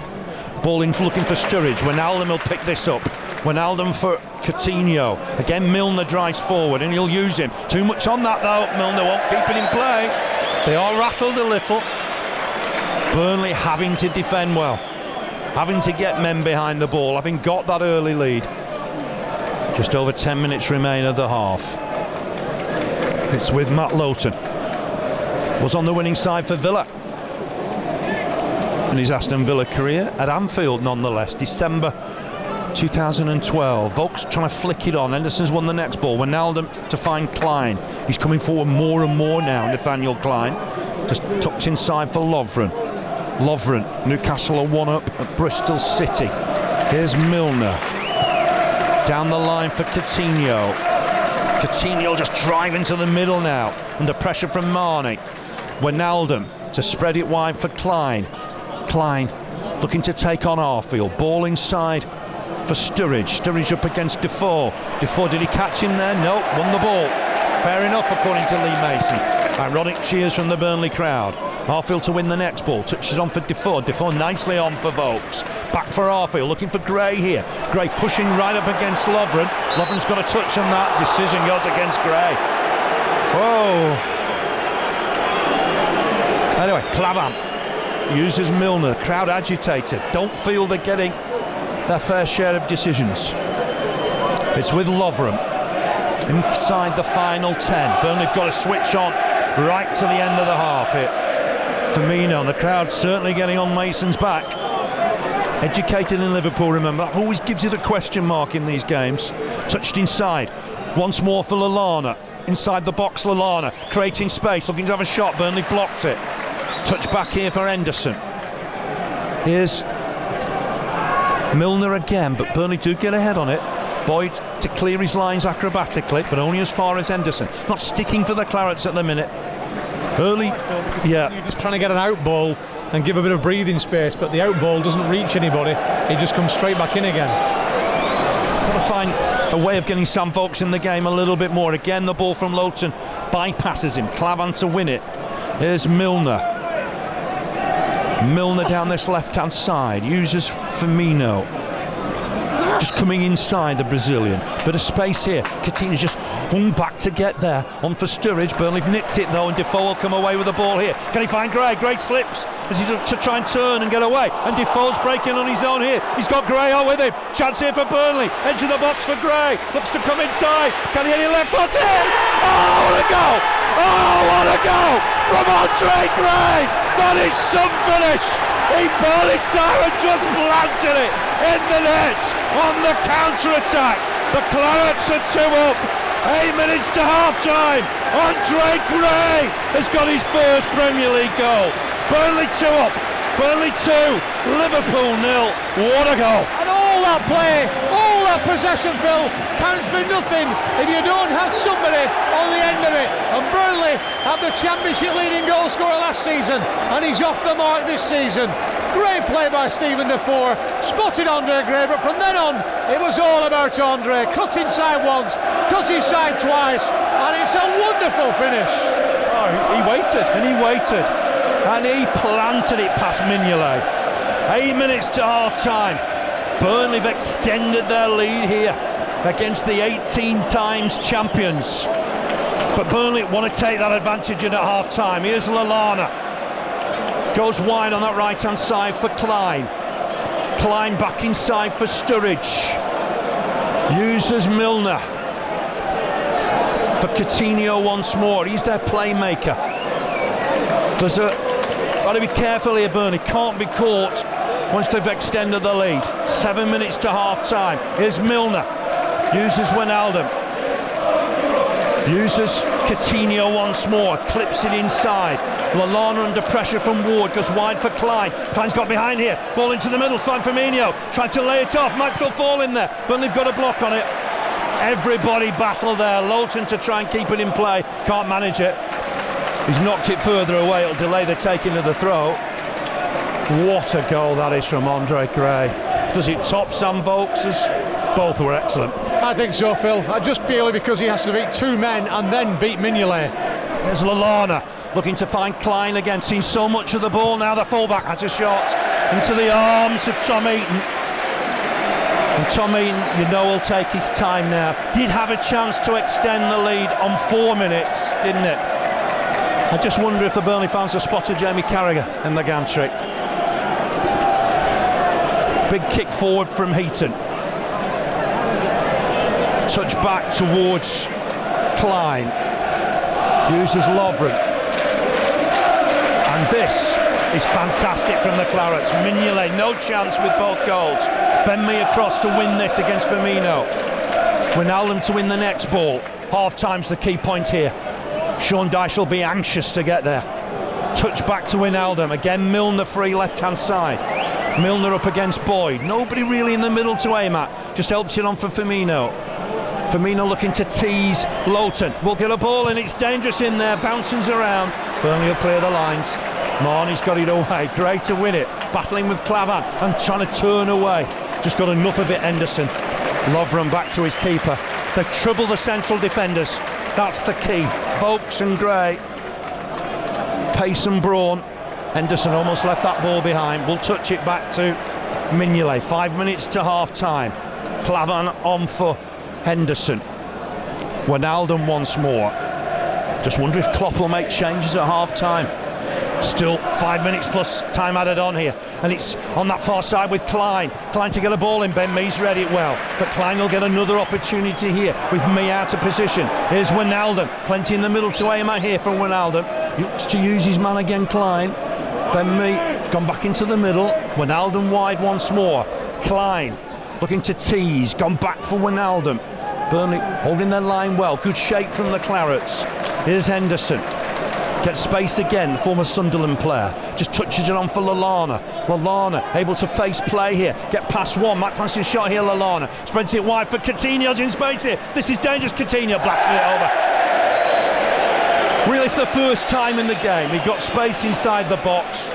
Ball in looking for Sturridge. Wijnaldum will pick this up. Wijnaldum for Coutinho. Again, Milner drives forward and he'll use him. Too much on that though. Milner won't keep it in play. They are rattled a little. Burnley having to defend well. Having to get men behind the ball. Having got that early lead. Just over 10 minutes remain of the half. It's with Matt Lowton. Was on the winning side for Villa. In his Aston Villa career at Anfield nonetheless. December 2012. Vokes trying to flick it on. Henderson's won the next ball. Wijnaldum to find Klein. He's coming forward more and more now, Nathaniel Klein. Just tucked inside for Lovren. Newcastle are 1-up at Bristol City. Here's Milner. Down the line for Coutinho. Coutinho just driving to the middle now. Under pressure from Mane. Wijnaldum to spread it wide for Klein. Klein looking to take on Arfield. Ball inside for Sturridge. Sturridge up against Defoe. Defoe, did he catch him there? No, won the ball. Fair enough, according to Lee Mason. Ironic cheers from the Burnley crowd. Arfield to win the next ball. Touches on for Defoe. Defoe nicely on for Vokes. Back for Arfield, looking for Gray here. Gray pushing right up against Lovren. Lovren's got a touch on that. Decision goes against Gray. Whoa. Anyway, Klavan uses Milner. Crowd agitated. Don't feel they're getting their fair share of decisions. It's with Lovren inside the final 10. Burnley have got to switch on right to the end of the half here. Firmino, and the crowd certainly getting on Mason's back. Educated in Liverpool, remember, that always gives you the question mark in these games. Touched inside once more for Lallana. Inside the box, Lallana creating space, looking to have a shot. Burnley blocked it. Touch back here for Henderson. Here's Milner again, but Burnley do get ahead on it. Boyd to clear his lines acrobatically, but only as far as Henderson. Not sticking for the Clarets at the minute. Early, yeah. You're just trying to get an out ball and give a bit of breathing space, but the out ball doesn't reach anybody. He just comes straight back in again. Got to find a way of getting Sam Vokes in the game a little bit more. Again, the ball from Lowton bypasses him. Klavan to win it. Here's Milner. Milner down this left-hand side, uses Firmino. Just coming inside the Brazilian. Bit of space here. Coutinho's just hung back to get there. On for Sturridge. Burnley've nicked it though, and Defoe will come away with the ball here. Can he find Gray? Gray slips as he to try and turn and get away. And Defoe's breaking on his own here. He's got Gray out with him. Chance here for Burnley. Edge of the box for Gray. Looks to come inside. Can he get it left foot in? Oh, what a goal! Oh, what a goal from Andre Gray! That is some finish! He bought his time and just planted it in the net on the counter-attack. The Clarets are 2-up. 8 minutes to half-time. Andre Gray has got his first Premier League goal. Burnley 2-up. Burnley 2, Liverpool 0. What a goal! And all that play, all that possession, Phil, counts for nothing if you don't have somebody on the end of it. And Burnley have the championship leading goal scorer last season, and he's off the mark this season. Great play by Stephen Defoe, spotted Andre Gray, but from then on it was all about Andre. Cut inside once, cut inside twice, and it's a wonderful finish. Oh, he waited and he waited, and he planted it past Mignolet. 8 minutes to half time. Burnley have extended their lead here against the 18 times champions, but Burnley want to take that advantage in at half time. Here's Lallana. Goes wide on that right hand side for Klein. Klein back inside for Sturridge. Uses Milner for Coutinho once more. He's their playmaker. There's got to be careful here. Burnley can't be caught once they've extended the lead. 7 minutes to half time. Here's Milner. Uses Wijnaldum. Uses Coutinho once more, clips it inside. Lallana under pressure from Ward, goes wide for Klein. Klein's got behind here, ball into the middle, find Firmino, tried to lay it off, might still fall in there, but they've got a block on it. Everybody battle there, Lowton to try and keep it in play, can't manage it. He's knocked it further away, it'll delay the taking of the throw. What a goal that is from Andre Gray. Does it top Sam Vokes's? Both were excellent. I think so, Phil. Just purely because he has to beat two men and then beat Mignolet. There's Lallana looking to find Klein again, seen so much of the ball now. The fullback has a shot into the arms of Tom Eaton. And Tom Eaton, you know, will take his time now. Did have a chance to extend the lead on 4 minutes, didn't it? I just wonder if the Burnley fans have spotted Jamie Carragher in the gantry. Big kick forward from Heaton. Touch back towards Klein. Uses Lovren. And this is fantastic from the Clarets. Mignolet, no chance with both goals. Ben Mee across to win this against Firmino. Wijnaldum to win the next ball. Half time's the key point here. Sean Dyche will be anxious to get there. Touch back to Wijnaldum. Again, Milner free left hand side. Milner up against Boyd. Nobody really in the middle to aim at. Just helps it on for Firmino. Firmino looking to tease Lowton. Will get a ball and it's dangerous in there. Bouncing around. Burnley will clear the lines. Marnie's got it away. Great to win it. Battling with Clavan and trying to turn away. Just got enough of it, Henderson. Lovren back to his keeper. They've troubled the central defenders. That's the key. Vokes and Gray. Pace and brawn. Henderson almost left that ball behind. We'll touch it back to Mignolet. 5 minutes to half time. Clavan on for Henderson. Wijnaldum once more. Just wonder if Klopp will make changes at half time. Still 5 minutes plus time added on here, and it's on that far side with Klein. Klein to get a ball in. Ben Mee's read it well, but Klein will get another opportunity here with Mee out of position. Here's Wijnaldum, plenty in the middle to aim at here from Wijnaldum. Looks to use his man again, Klein. Ben Mee has gone back into the middle. Wijnaldum wide once more. Klein looking to tease, gone back for Wijnaldum. Burnley holding their line well. Good shape from the Clarets. Here's Henderson. Gets space again, former Sunderland player. Just touches it on for Lallana. Lallana able to face play here. Get past one. Might fancy a shot here, Lallana. Spreads it wide for Coutinho's in space here. This is dangerous. Coutinho blasting it over. Really, for the first time in the game, he got space inside the box.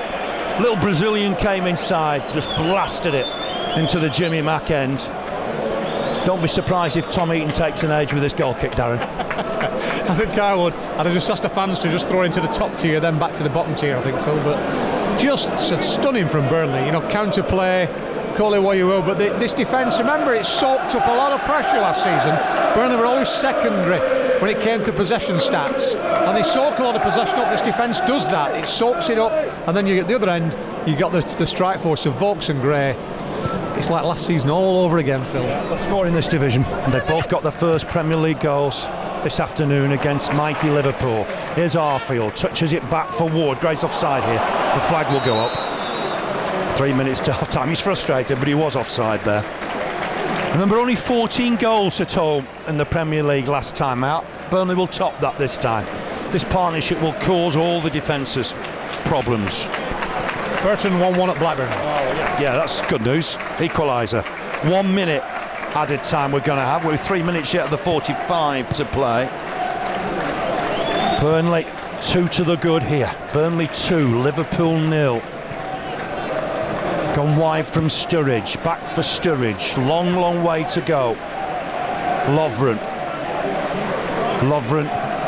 Little Brazilian came inside, just blasted it into the Jimmy Mack end. Don't be surprised if Tom Eaton takes an age with this goal kick, Darren. I think I would. I'd have just asked the fans to just throw it into the top tier, then back to the bottom tier, I think, Phil. But just stunning from Burnley. You know, counter play, call it what you will. But this defence, remember, it soaked up a lot of pressure last season. Burnley were always secondary when it came to possession stats, and they soak a lot of possession up. This defence does that. It soaks it up, and then you at the other end, you got the strike force of Vokes and Gray. It's like last season all over again, Phil. Let's score in this division. They've both got their first Premier League goals this afternoon against mighty Liverpool. Here's Arfield, touches it back for Ward. Gray's offside here. The flag will go up. 3 minutes to half time. He's frustrated, but he was offside there. Remember, only 14 goals at home in the Premier League last time out. Burnley will top that this time. This partnership will cause all the defences problems. Burton 1-1 at Blackburn. Yeah, that's good news. Equaliser. 1 minute added time we're going to have. We're 3 minutes yet of the 45 to play. Burnley 2 to the good here. Burnley 2, Liverpool 0. Gone wide from Sturridge. Back for Sturridge. Long, long way to go. Lovren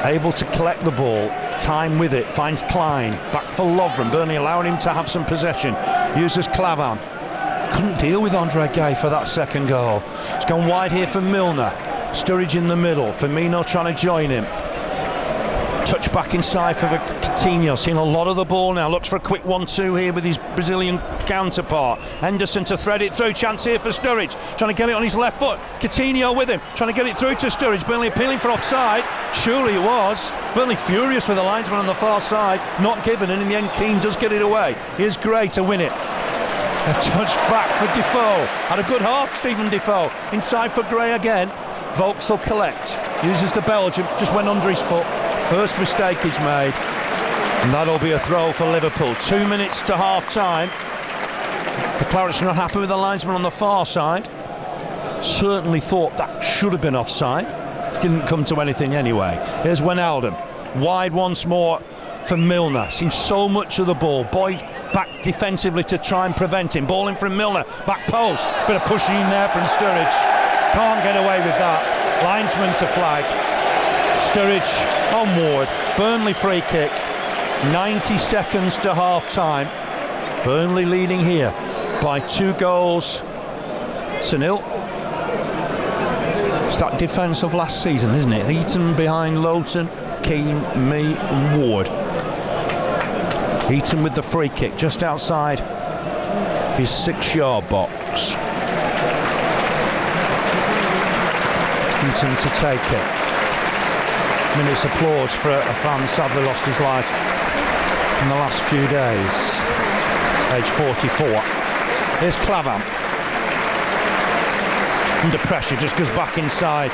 able to collect the ball. Time with it. Finds Klein. Back for Lovren. Burnley allowing him to have some possession. Uses Clavan. Couldn't deal with Andre Gay for that second goal. It's gone wide here for Milner. Sturridge in the middle. Firmino trying to join him. Touch back inside for Coutinho. Seen a lot of the ball now. Looks for a quick 1-2 here with his Brazilian counterpart. Henderson to thread it through. Chance here for Sturridge. Trying to get it on his left foot. Coutinho with him. Trying to get it through to Sturridge. Burnley appealing for offside. Surely it was. Burnley furious with the linesman on the far side. Not given, and in the end Keane does get it away. Here's Gray to win it. A touch back for Defoe. Had a good half, Stephen Defoe. Inside for Gray again. Vokes will collect. uses the Belgian, just went under his foot. First mistake he's made, and that'll be a throw for Liverpool. 2 minutes to half-time. The Clarets are not happy with the linesman on the far side. Certainly thought that should have been offside. Didn't come to anything anyway. Here's Wijnaldum, wide once more for Milner. Seen so much of the ball. Boyd back defensively to try and prevent him. Ball in from Milner, back post. Bit of pushing in there from Sturridge. Can't get away with that. Linesman to flag. Sturridge on Ward. Burnley free kick. 90 seconds to half time. Burnley leading here by 2-0. It's that defence of last season, isn't it? Heaton behind Lowton, Keane, me and Ward. Heaton with the free kick just outside his 6-yard box. Heaton to take it. Minute's applause for a fan sadly lost his life in the last few days. Age 44. Here's Clavan. Under pressure, just goes back inside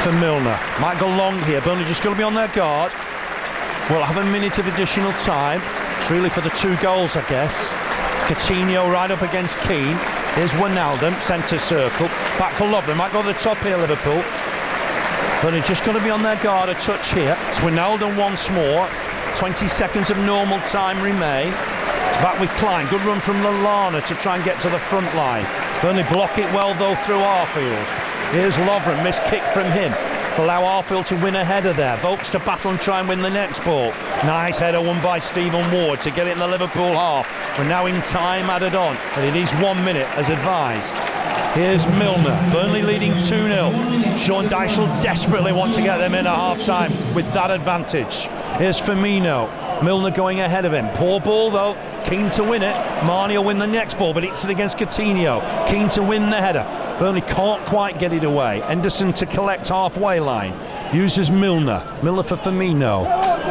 for Milner. Might go long here. Burnley just going to be on their guard. We'll have a minute of additional time. It's really for the 2 goals, I guess. Coutinho right up against Keane. Here's Wijnaldum, centre circle. Back for Lovren. Might go to the top here, Liverpool. Burnley just going to be on their guard a touch here. It's Wijnaldum once more. 20 seconds of normal time remain. It's back with Klein. Good run from Lallana to try and get to the front line. Burnley block it well though through Arfield. Here's Lovren, missed kick from him. Allow Arfield to win a header there. Vokes to battle and try and win the next ball. Nice header won by Stephen Ward to get it in the Liverpool half. We're now in time added on, but it is 1 minute as advised. Here's Milner. Burnley leading 2-0. Sean Dyche will desperately want to get them in at half time with that advantage. Here's Firmino. Milner going ahead of him. Poor ball though. Keen to win it. Marnie will win the next ball, but it's it against Coutinho. Keen to win the header. Burnley can't quite get it away. Henderson to collect halfway line. Uses Milner. Milner for Firmino.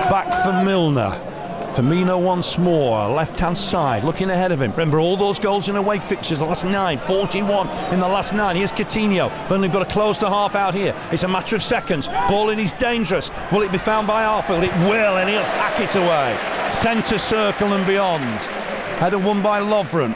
Back for Milner. Firmino once more, left-hand side, looking ahead of him. Remember all those goals in away fixtures, the last 9, 41 in the last 9. Here's Coutinho. Burnley got to close the half out here. It's a matter of seconds. Ball in is dangerous. Will it be found by Arfield? It will, and he'll hack it away. Centre circle and beyond. Header won by Lovren.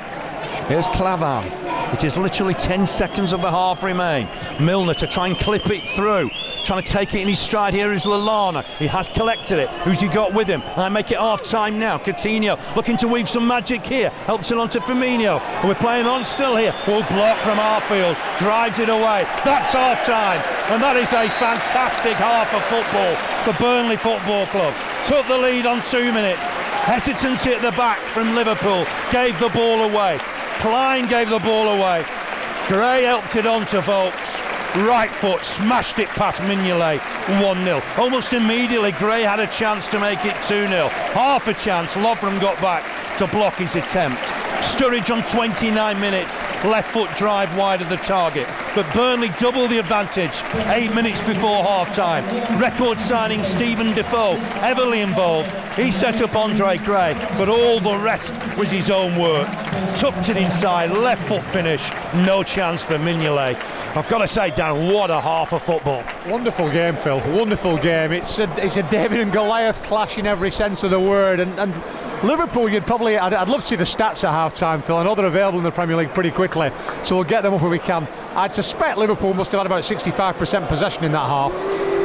Here's Clavan. It is literally 10 seconds of the half remain. Milner to try and clip it through. Trying to take it in his stride. Here is Lallana. He has collected it. Who's he got with him? I make it half time now. Coutinho looking to weave some magic here. Helps it on to Firmino. And we're playing on still here. Well, block from Arfield. Drives it away. That's half time. And that is a fantastic half of football. The Burnley Football Club took the lead on 2 minutes. Hesitancy at the back from Liverpool. Gave the ball away. Klein gave the ball away. Gray helped it on to Vokes. Right foot smashed it past Mignolet. 1-0. Almost immediately Gray had a chance to make it 2-0. Half a chance. Lovren got back to block his attempt. Sturridge on 29 minutes. Left foot drive wide of the target. But Burnley doubled the advantage 8 minutes before half time. Record signing Stephen Defoe heavily involved. He set up Andre Gray, but all the rest was his own work. Tucked it inside, left foot finish. No chance for Mignolet. I've got to say, Dan, what a half of football. Wonderful game, Phil. Wonderful game. It's a David and Goliath clash in every sense of the word. And Liverpool, I'd love to see the stats at half-time, Phil. I know they're available in the Premier League pretty quickly, so we'll get them up when we can. I'd suspect Liverpool must have had about 65% possession in that half.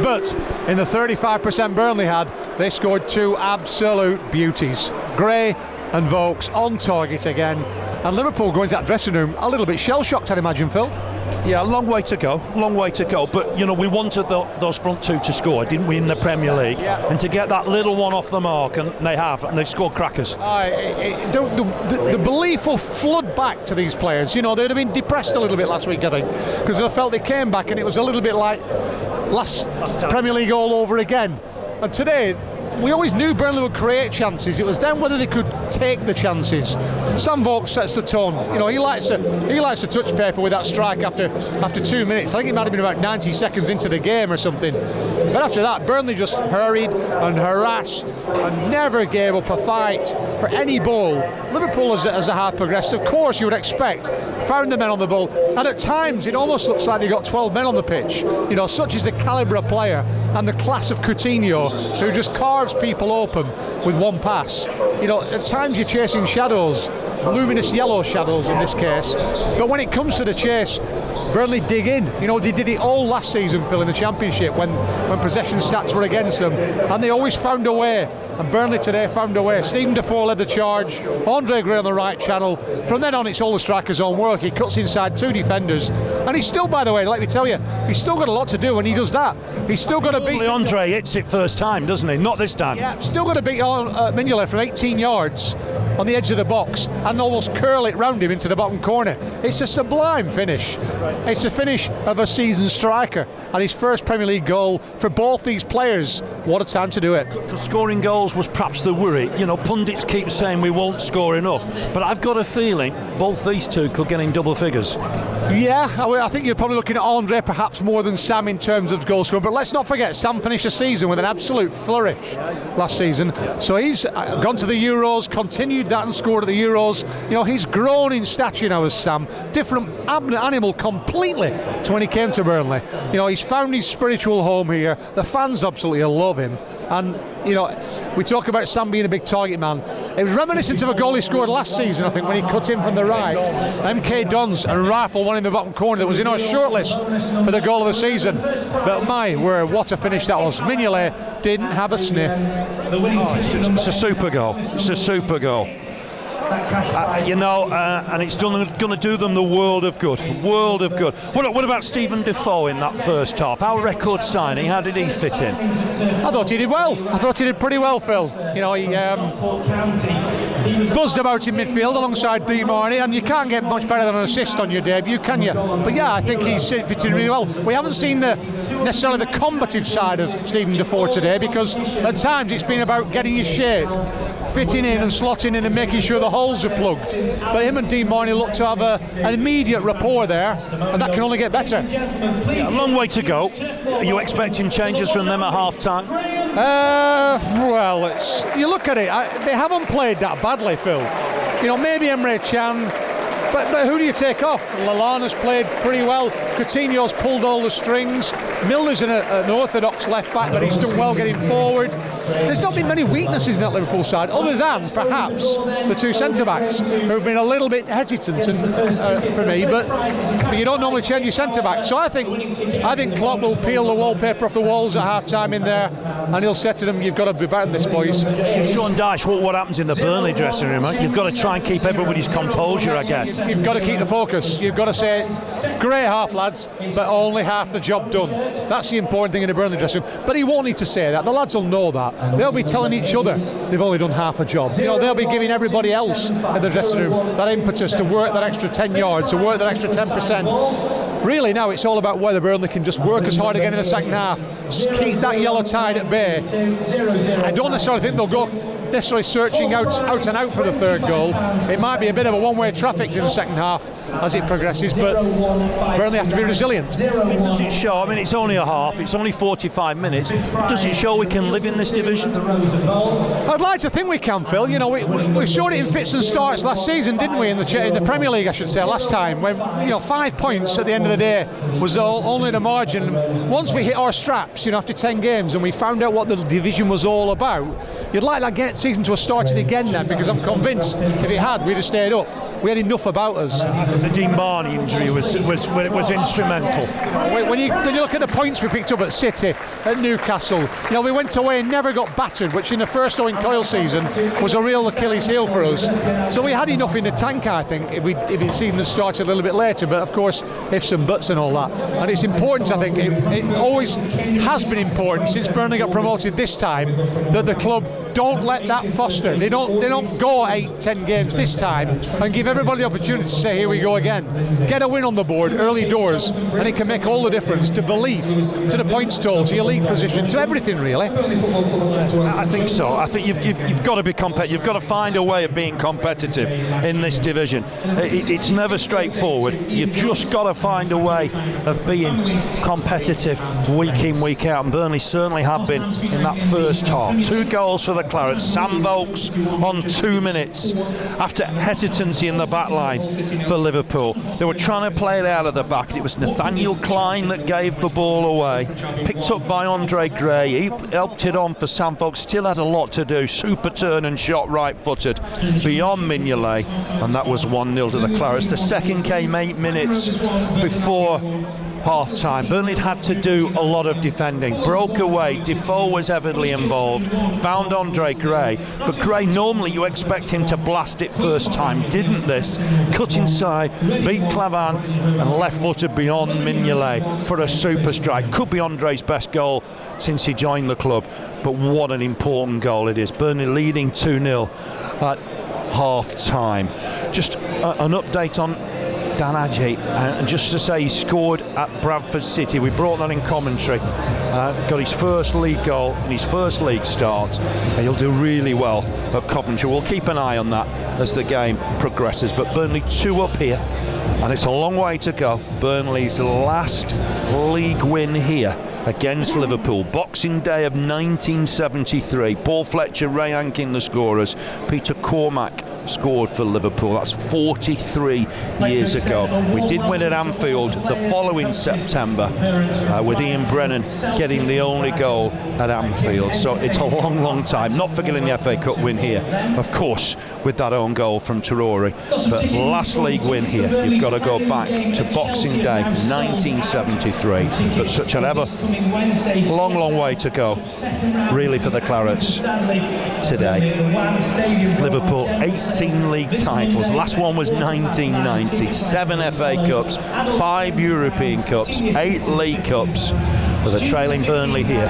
But in the 35% Burnley had, they scored 2 absolute beauties. Gray and Vokes on target again. And Liverpool going to that dressing room a little bit shell-shocked, I'd imagine, Phil. Yeah, long way to go. But, you know, we wanted those front 2 to score, didn't we, in the Premier League? Yeah. And to get that little one off the mark, and they have, and they've scored crackers. The belief will flood back to these players. You know, they'd have been depressed a little bit last week, I think, because they felt they came back and it was a little bit like last Premier League all over again. And today, we always knew Burnley would create chances. It was then whether they could take the chances. Sam Vokes sets the tone. You know, he likes to touch paper with that strike after 2 minutes. I think it might have been about 90 seconds into the game or something. But after that, Burnley just hurried and harassed and never gave up a fight for any ball. Liverpool, as the half progressed, of course you would expect, found the men on the ball, and at times it almost looks like they got 12 men on the pitch. You know, such is the calibre of player and the class of Coutinho, who just carves people open with one pass. You know, at times you're chasing shadows, luminous yellow shadows in this case, but when it comes to the chase, Burnley dig in. You know, they did it all last season, Phil, in the Championship when possession stats were against them, and they always found a way, and Burnley today found a way. Stephen Defoe led the charge, Andre Gray on the right channel. From then on, it's all the striker's own work. He cuts inside 2 defenders, and he's still, by the way, let me tell you, he's still got a lot to do when he does that. He's still got to beat... Andre hits it first time, doesn't he? Not this time. Yeah, still got to beat Mignolet from 18 yards on the edge of the box and almost curl it round him into the bottom corner. It's a sublime finish. It's the finish of a seasoned striker, and his first Premier League goal for both these players. What a time to do it. Scoring goals was perhaps the worry. You know, pundits keep saying we won't score enough, but I've got a feeling both these two could get in double figures. Yeah, I think you're probably looking at Andre perhaps more than Sam in terms of goal scoring, but let's not forget Sam finished the season with an absolute flourish last season, so he's gone to the Euros, continued that and scored at the Euros. You know, he's grown in stature now as Sam, different animal completely to when he came to Burnley. You know, he's found his spiritual home here. The fans absolutely love him. And, you know, we talk about Sam being a big target man. It was reminiscent of a goal he scored last season, I think, when he cut in from the right. MK Dons and rifled one in the bottom corner that was in our shortlist for the goal of the season. But my word, what a finish that was. Mignolet didn't have a sniff. It's a super goal. It's a super goal. You know, and it's going to do them the world of good. World of good. What about Stephen Defoe in that first half? Our record signing, how did he fit in? I thought he did well. I thought he did pretty well, Phil. You know, he buzzed about in midfield alongside Di Marni, and you can't get much better than an assist on your debut, can you? But yeah, I think he's fitting really well. We haven't seen necessarily the combative side of Stephen Defoe today, because at times it's been about getting his shape, fitting in and slotting in and making sure the holes are plugged. But him and Di Marni look to have an immediate rapport there, and that can only get better. A long way to go. Are you expecting changes from them at half-time? Well, you look at it, they haven't played that badly, Phil. You know, maybe Emre Can, but who do you take off? Lallana's played pretty well. Coutinho's pulled all the strings. Milner's an orthodox left back, but he's done well getting forward. There's not been many weaknesses in that Liverpool side, other than perhaps the 2 centre-backs, who've been a little bit hesitant for me, but you don't normally change your centre-back. So I think Klopp will peel the wallpaper off the walls at half-time in there, and he'll say to them, you've got to be better than this, boys. Sean Dyche, what happens in the Burnley dressing room? You've got to try and keep everybody's composure, I guess. You've got to keep the focus. You've got to say, great half, lads, but only half the job done. That's the important thing in the Burnley dressing room. But he won't need to say that. The lads will know that. They'll be telling each other they've only done half a job. You know, they'll be giving everybody else in the dressing room that impetus to work that extra 10 yards, to work that extra 10%. Really now it's all about whether Burnley can just work as hard again in the second half, just keep that yellow tide at bay. I don't necessarily think they'll go necessarily searching out and out for the third goal. It might be a bit of a one-way traffic in the second half as it progresses, but Burnley have to be resilient. Does it show? I mean, it's only a half, it's only 45 minutes. Does it show we can live in this division? I'd like to think we can, Phil. You know, we showed it in fits and starts last season, didn't we, in the Premier League, I should say, last time, when, you know, 5 points at the end of the day was only the margin. Once we hit our straps, you know, after 10 games, and we found out what the division was all about, you'd like that season to have started again then, because I'm convinced if it had, we'd have stayed up. We had enough about us. The Di Marni injury was instrumental. When you look at the points we picked up at City, at Newcastle, you know, we went away and never got battered, which in the first Owen Coyle season was a real Achilles heel for us. So we had enough in the tank, I think, if the season had started a little bit later. But of course, ifs and buts and all that. And it's important, I think, it always has been important since Burnley got promoted this time, that the club don't let that foster. They don't go 8-10 games this time and give everybody the opportunity to say, here we go again. Get a win on the board early doors, and it can make all the difference to belief, to the points total, to your league position, to everything really. I think so. I think you've got to be competitive. You've got to find a way of being competitive in this division. It's never straightforward. You've just got to find a way of being competitive week in, week out, and Burnley certainly have been in that first half. 2 goals for the Clarets. Sam Vokes on 2 minutes after hesitancy in the back line for Liverpool. They were trying to play it out of the back. It was Nathaniel Klein that gave the ball away, picked up by Andre Gray. He helped it on for Sam Vokes. Still had a lot to do. Super turn and shot right-footed beyond Mignolet, and that was 1-0 to the Clarets. The second came 8 minutes before half-time. Burnley had to do a lot of defending. Broke away. Defoe was heavily involved. Found Andre Gray. But Gray, normally you expect him to blast it first time. Didn't this. Cut inside, beat Clavan, and left-footed beyond Mignolet for a super strike. Could be Andre's best goal since he joined the club. But what an important goal it is. Burnley leading 2-0 at half-time. Just an update on Dan Adjei, and just to say he scored at Bradford City. We brought that in commentary. Got his first league goal in his first league start, and he'll do really well at Coventry. We'll keep an eye on that as the game progresses. But Burnley 2 up here, and it's a long way to go. Burnley's last league win here against Liverpool, Boxing Day of 1973. Paul Fletcher, Ray Hankin the scorers. Peter Cormack scored for Liverpool. That's 43 years ago. We did win at Anfield the following September with Ian Brennan getting the only goal at Anfield. So it's a long, long time. Not forgetting the FA Cup win here, of course, with that own goal from Traore. But last league win here, you've got to go back to Boxing Day 1973. But such an ever long, long way to go, really, for the Clarets today. Liverpool 18 league titles. Last one was 1990. 7 FA Cups, 5 European Cups, 8 League Cups. But they're trailing Burnley here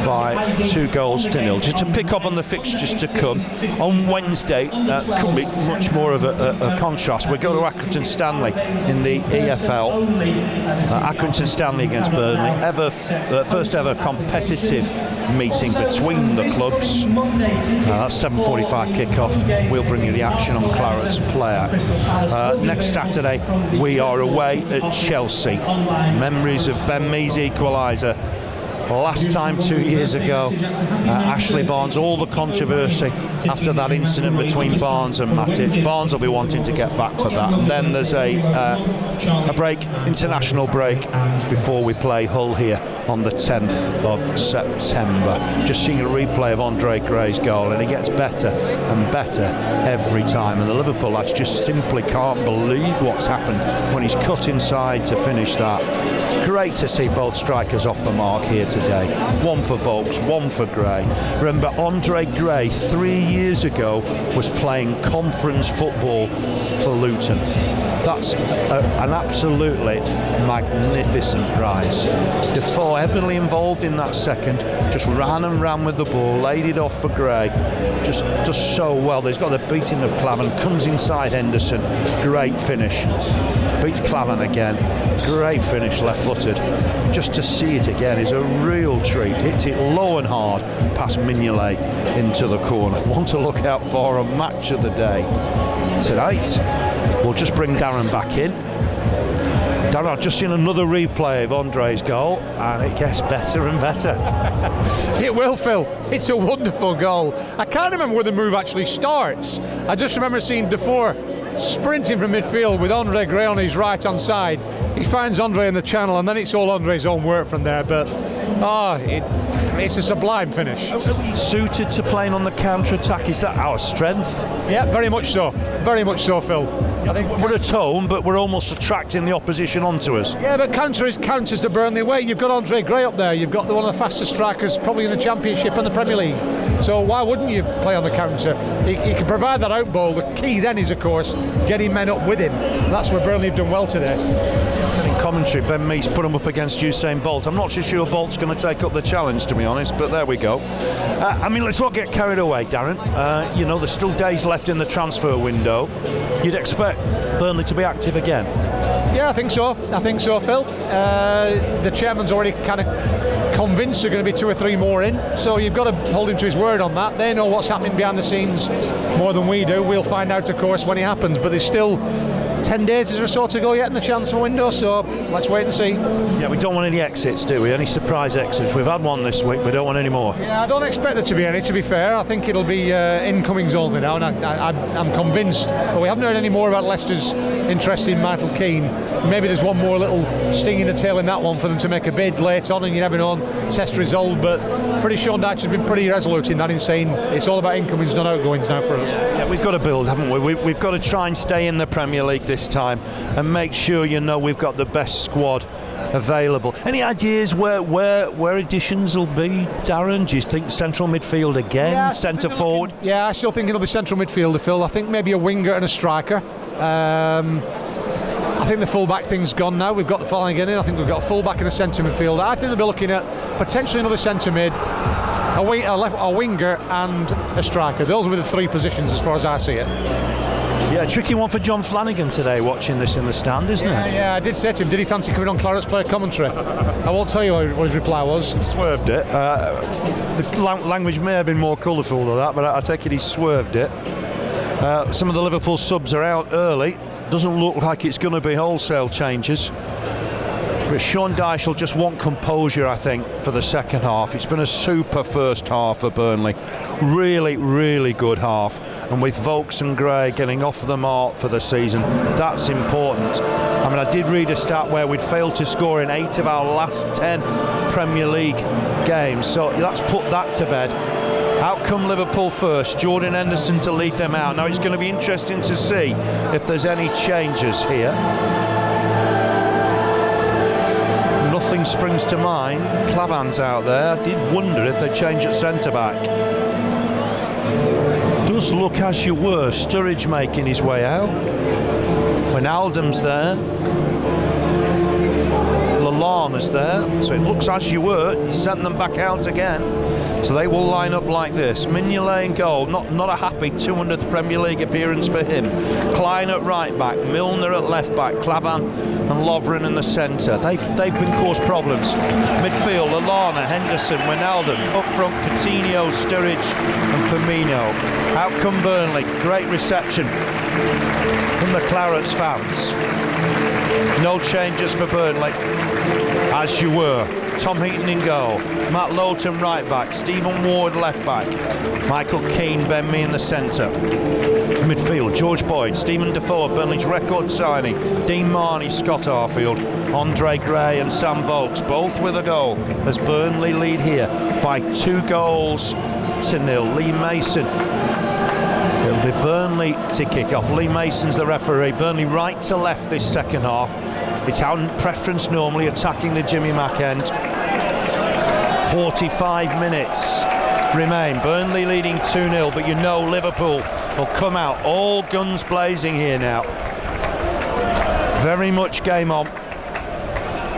by 2-0. Just to pick up on the fixtures to come, on Wednesday, couldn't be much more of a contrast. We go to Accrington Stanley in the EFL. Accrington Stanley against Burnley. First ever competitive meeting between the clubs. That's 7:45 kickoff. We'll bring you the action on Clarets Player. Next Saturday we are away at Chelsea. Memories of Ben Mee's equaliser last time 2 years ago. Ashley Barnes, all the controversy after that incident between Barnes and Matic. Barnes will be wanting to get back for that. And then there's a break, international break, before we play Hull here on the 10th of September. Just seeing a replay of Andre Gray's goal, and it gets better and better every time. And the Liverpool lads just simply can't believe what's happened when he's cut inside to finish that. Great to see both strikers off the mark here today. One for Vokes, one for Gray. Remember, Andre Gray 3 years ago was playing conference football for Luton. That's an absolutely magnificent rise. Defoe heavily involved in that second, just ran with the ball, laid it off for Gray, just does so well. He's got the beating of Clavan, comes inside Henderson, great finish, beats Clavan again, great finish, left-footed. Just to see it again is a real treat. Hits it low and hard past Mignolet into the corner. One to look out for on match of the day tonight. We'll just bring Darren back in. Darren, I've just seen another replay of Andre's goal, and it gets better and better. It will, Phil. It's a wonderful goal. I can't remember where the move actually starts. I just remember seeing Defoe sprinting from midfield with Andre Gray on his right-hand side. He finds Andre in the channel, and then it's all Andre's own work from there. But it's a sublime finish. Suited to playing on the counter-attack. Is that our strength? Yeah, very much so. Very much so, Phil. I think we're a tone, but we're almost attracting the opposition onto us. Yeah, but counters the Burnley way. You've got Andre Gray up there. You've got one of the fastest strikers probably in the Championship and the Premier League. So why wouldn't you play on the counter? he can provide that out ball. The key then is, of course, getting men up with him. And that's where Burnley have done well today. In commentary, Ben Mees put him up against Usain Bolt. I'm not so sure Bolt's going to take up the challenge, to be honest, but there we go. I mean, let's not get carried away, Darren. You know, there's still days left in the transfer window. You'd expect Burnley to be active again. Yeah, I think so, Phil. The chairman's already kind of convinced there are going to be 2 or 3 more in, so you've got to hold him to his word on that. They know what's happening behind the scenes more than we do. We'll find out, of course, when it happens, but there's still 10 days or so to go yet in the transfer window, so let's wait and see. Yeah, we don't want any exits, do we? Any surprise exits? We've had one this week, we don't want any more. Yeah, I don't expect there to be any, to be fair. I think it'll be incomings only now, and I'm convinced. But we haven't heard any more about Leicester's interest in Michael Keane. Maybe there's one more little sting in the tail in that one for them to make a bid late on, and you never know, test resolve, but pretty Sean Dyche has been pretty resolute in that, in saying it's all about incomings, not outgoings now for us. Yeah, we've got to build, haven't we? We've got to try and stay in the Premier League this time and make sure, you know, we've got the best squad available. Any ideas where additions will be, Darren? Do you think central midfield again, yeah, centre forward? Yeah, I still think it'll be central midfielder, Phil. I think maybe a winger and a striker. I think the full-back thing's gone now. We've got the following again in. I think we've got a full-back and a centre midfielder. I think they'll be looking at potentially another centre mid, a winger and a striker. Those will be the 3 positions as far as I see it. Yeah, a tricky one for John Flanagan today, watching this in the stand, isn't it? Yeah, I did say to him, did he fancy coming on Clarets player commentary? I won't tell you what his reply was. Swerved it. The language may have been more colourful than that, but I take it he swerved it. Some of the Liverpool subs are out early. Doesn't look like it's going to be wholesale changes. But Sean Dyche will just want composure, I think, for the second half. It's been a super first half for Burnley. Really, really good half. And with Vokes and Gray getting off the mark for the season, that's important. I mean, I did read a stat where we'd failed to score in 8 of our last 10 Premier League games. So let's put that to bed. Out come Liverpool first, Jordan Henderson to lead them out. Now it's going to be interesting to see if there's any changes here. Nothing springs to mind. Clavan's out there. I did wonder if they'd change at centre-back. Does look as you were. Sturridge making his way out. Wijnaldum's there. Lallana's there. So it looks as you were. He sent them back out again. So they will line up like this. Mignolet in goal, not a happy 200th Premier League appearance for him. Klein at right back, Milner at left back, Clavan and Lovren in the centre. They've been caused problems. Midfield, Lallana, Henderson, Wijnaldum. Up front, Coutinho, Sturridge and Firmino. Out come Burnley. Great reception from the Clarets fans. No changes for Burnley. As you were. Tom Heaton in goal, Matt Lowton right back, Stephen Ward left back, Michael Keane, Ben Mee in the centre. Midfield, George Boyd, Stephen Defoe, Burnley's record signing, Dean Marney, Scott Arfield, Andre Gray and Sam Vokes, both with a goal as Burnley lead here by 2-0. Lee Mason. It'll be Burnley to kick off. Lee Mason's the referee. Burnley right to left this second half. It's our preference normally, attacking the Jimmy Mack end. 45 minutes remain. Burnley leading 2-0, but you know Liverpool will come out all guns blazing here now. Very much game on.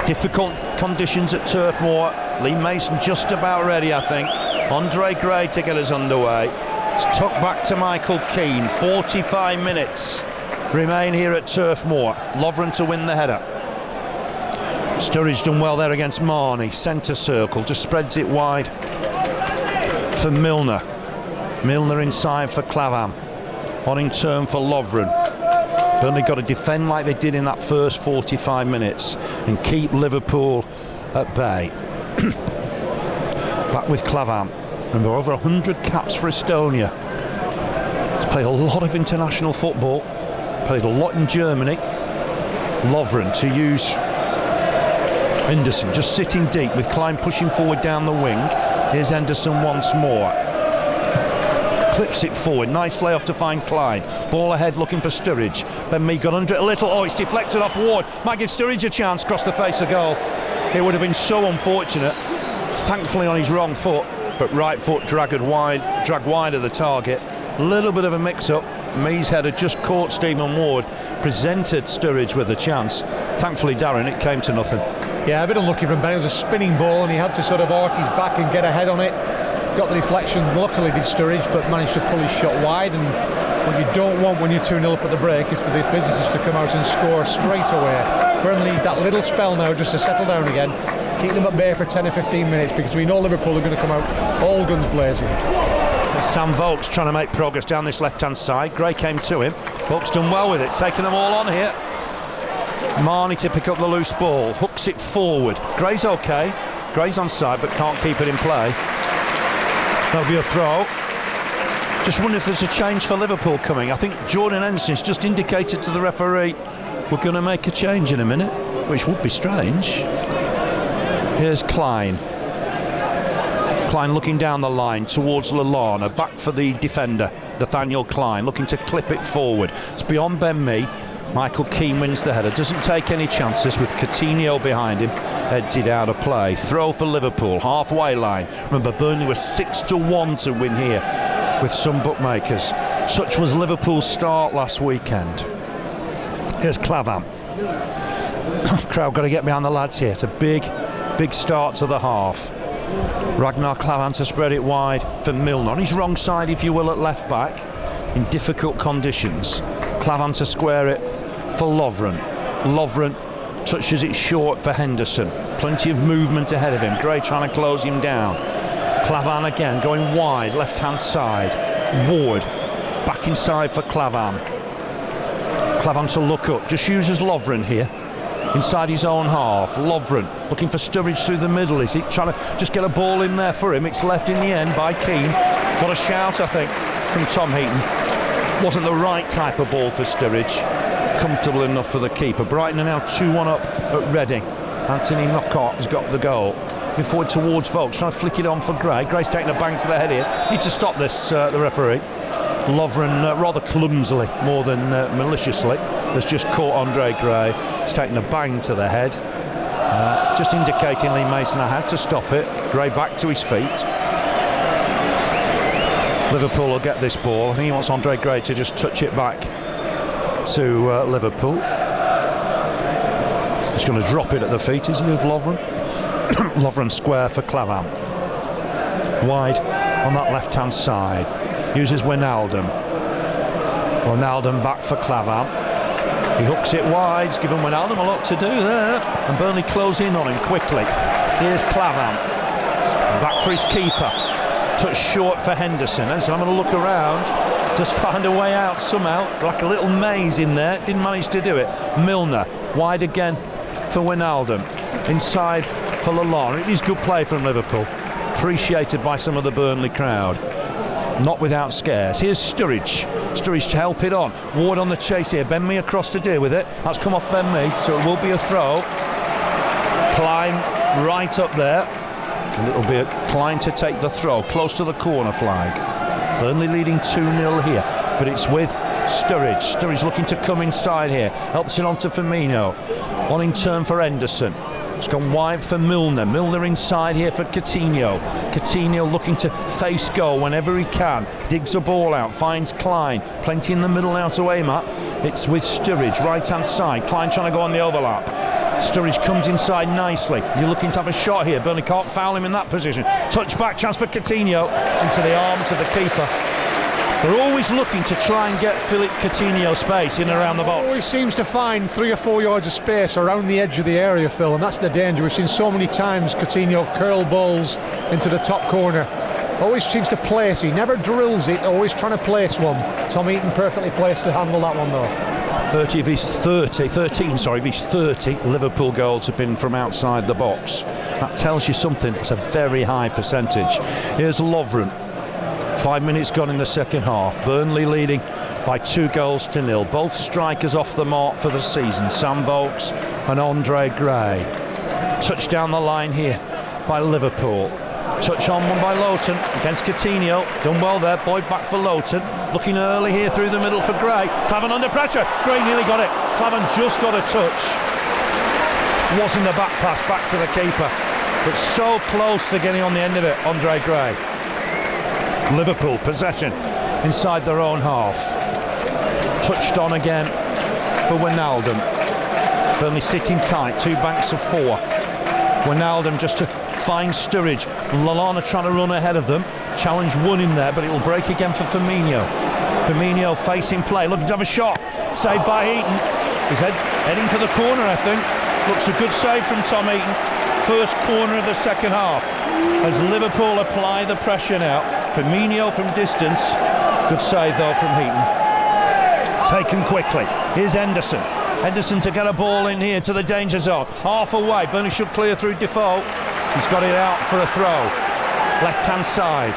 Difficult conditions at Turf Moor. Lee Mason just about ready, I think. Andre Gray to get us underway. It's tucked back to Michael Keane. 45 minutes remain here at Turf Moor. Lovren to win the header. Sturridge done well there against Marney. Centre circle, just spreads it wide for Milner. Milner inside for Clavan. On in turn for Lovren. Burnley got to defend like they did in that first 45 minutes and keep Liverpool at bay. Back with Clavan. Remember, over 100 caps for Estonia. He's played a lot of international football. Played a lot in Germany. Lovren to use Henderson, just sitting deep with Klein pushing forward down the wing. Here's Henderson once more. Clips it forward, nice layoff to find Klein. Ball ahead looking for Sturridge. Ben Mee got under it a little. Oh, it's deflected off Ward. Might give Sturridge a chance, cross the face of goal. It would have been so unfortunate. Thankfully on his wrong foot, but right foot dragged wide of the target. Little bit of a mix-up. Mees' header just caught Stephen Ward, presented Sturridge with a chance. Thankfully, Darren, it came to nothing. Yeah, a bit unlucky from Ben. It was a spinning ball and he had to sort of arc his back and get ahead on it. Got the deflection, luckily did Sturridge, but managed to pull his shot wide. And what you don't want when you're 2-0 up at the break is for these visitors to come out and score straight away. Burnley need that little spell now just to settle down again, keep them at bay for 10 or 15 minutes, because we know Liverpool are going to come out all guns blazing. Sam Vokes trying to make progress down this left-hand side. Gray came to him. Vokes done well with it, taking them all on here. Marnie to pick up the loose ball, hooks it forward. Gray's okay. Gray's onside, but can't keep it in play. There'll be a throw. Just wonder if there's a change for Liverpool coming. I think Jordan Henderson's just indicated to the referee we're going to make a change in a minute, which would be strange. Here's Klein. Klein looking down the line towards Lallana, back for the defender, Nathaniel Klein, looking to clip it forward. It's beyond Ben Mee. Michael Keane wins the header, doesn't take any chances with Coutinho behind him, heads it out of play. Throw for Liverpool, halfway line. Remember, Burnley was 6-1 to win here with some bookmakers. Such was Liverpool's start last weekend. Here's Klavan. Crowd got to get behind the lads here. It's a big start to the half. Ragnar Klavan to spread it wide for Milner. On his wrong side, if you will, at left back, in difficult conditions. Klavan to square it for Lovren. Lovren touches it short for Henderson. Plenty of movement ahead of him. Gray trying to close him down. Klavan again going wide, left-hand side. Ward back inside for Klavan. Klavan to look up. Just uses Lovren here. Inside his own half. Lovren looking for Sturridge through the middle. Is he trying to just get a ball in there for him? It's left in the end by Keane. Got a shout, I think, from Tom Heaton. Wasn't the right type of ball for Sturridge. Comfortable enough for the keeper. Brighton are now 2-1 up at Reading. Anthony Knockout has got the goal. Moving forward towards Vokes, trying to flick it on for Gray. Gray's taking a bang to the head here. Need to stop this, the referee. Lovren, rather clumsily, more than maliciously, has just caught Andre Gray. He's taken a bang to the head. Just indicating Lee Mason I had to stop it. Gray back to his feet. Liverpool will get this ball. I think he wants Andre Gray to just touch it back to Liverpool. He's going to drop it at the feet, is he, of Lovren? Lovren square for Klavan. Wide on that left-hand side. Uses Wijnaldum. Wijnaldum back for Klavan. He hooks it wide. He's given Wijnaldum a lot to do there. And Burnley close in on him quickly. Here's Klavan. Back for his keeper. Touch short for Henderson. And so I'm going to look around. Just find a way out somehow. Like a little maze in there. Didn't manage to do it. Milner. Wide again for Wijnaldum. Inside for Lallana. It is good play from Liverpool. Appreciated by some of the Burnley crowd. Not without scares. Here's Sturridge. Sturridge to help it on. Ward on the chase here. Ben Mee across to deal with it. That's come off Ben Mee, so it will be a throw. Klein right up there. A little bit Klein to take the throw. Close to the corner flag. Burnley leading 2-0 here, but it's with Sturridge. Sturridge looking to come inside here. Helps it on to Firmino. On in turn for Henderson. It's gone wide for Milner. Milner inside here for Coutinho. Coutinho looking to face goal whenever he can. Digs the ball out, finds Klein. Plenty in the middle now to aim at. It's with Sturridge, right-hand side. Klein trying to go on the overlap. Sturridge comes inside nicely. You're looking to have a shot here. Burnley can't foul him in that position. Touch back, chance for Coutinho. Into the arms of the keeper. They're always looking to try and get Philippe Coutinho space in and around the box. Always seems to find 3 or 4 yards of space around the edge of the area, Phil, and that's the danger. We've seen so many times Coutinho curl balls into the top corner. Always seems to place. He never drills it, always trying to place one. Tom Heaton perfectly placed to handle that one though. 13 of his 30 Liverpool goals have been from outside the box. That tells you something. It's a very high percentage. Here's Lovren. 5 minutes gone in the second half. Burnley leading by 2-0. Both strikers off the mark for the season. Sam Vokes and Andre Gray. Touch down the line here by Liverpool. Touch on one by Lowton against Coutinho. Done well there. Boyd back for Lowton. Looking early here through the middle for Gray. Klavan under pressure. Gray nearly got it. Klavan just got a touch. Wasn't the back pass back to the keeper. But so close to getting on the end of it, Andre Gray. Liverpool possession inside their own half. Touched on again for Wijnaldum. Burnley sitting tight, 2 banks of 4. Wijnaldum just to find Sturridge. Lallana trying to run ahead of them. Challenge won in there, but it will break again for Firmino. Firmino facing play, looking to have a shot. Saved by Heaton. He's heading for the corner, I think. Looks a good save from Tom Heaton. First corner of the second half. As Liverpool apply the pressure now. Firmino from distance. Good save though from Heaton. Taken quickly. Here's Henderson. Henderson to get a ball in here to the danger zone. Half away. Burnley should clear through Defoe. He's got it out for a throw. Left-hand side.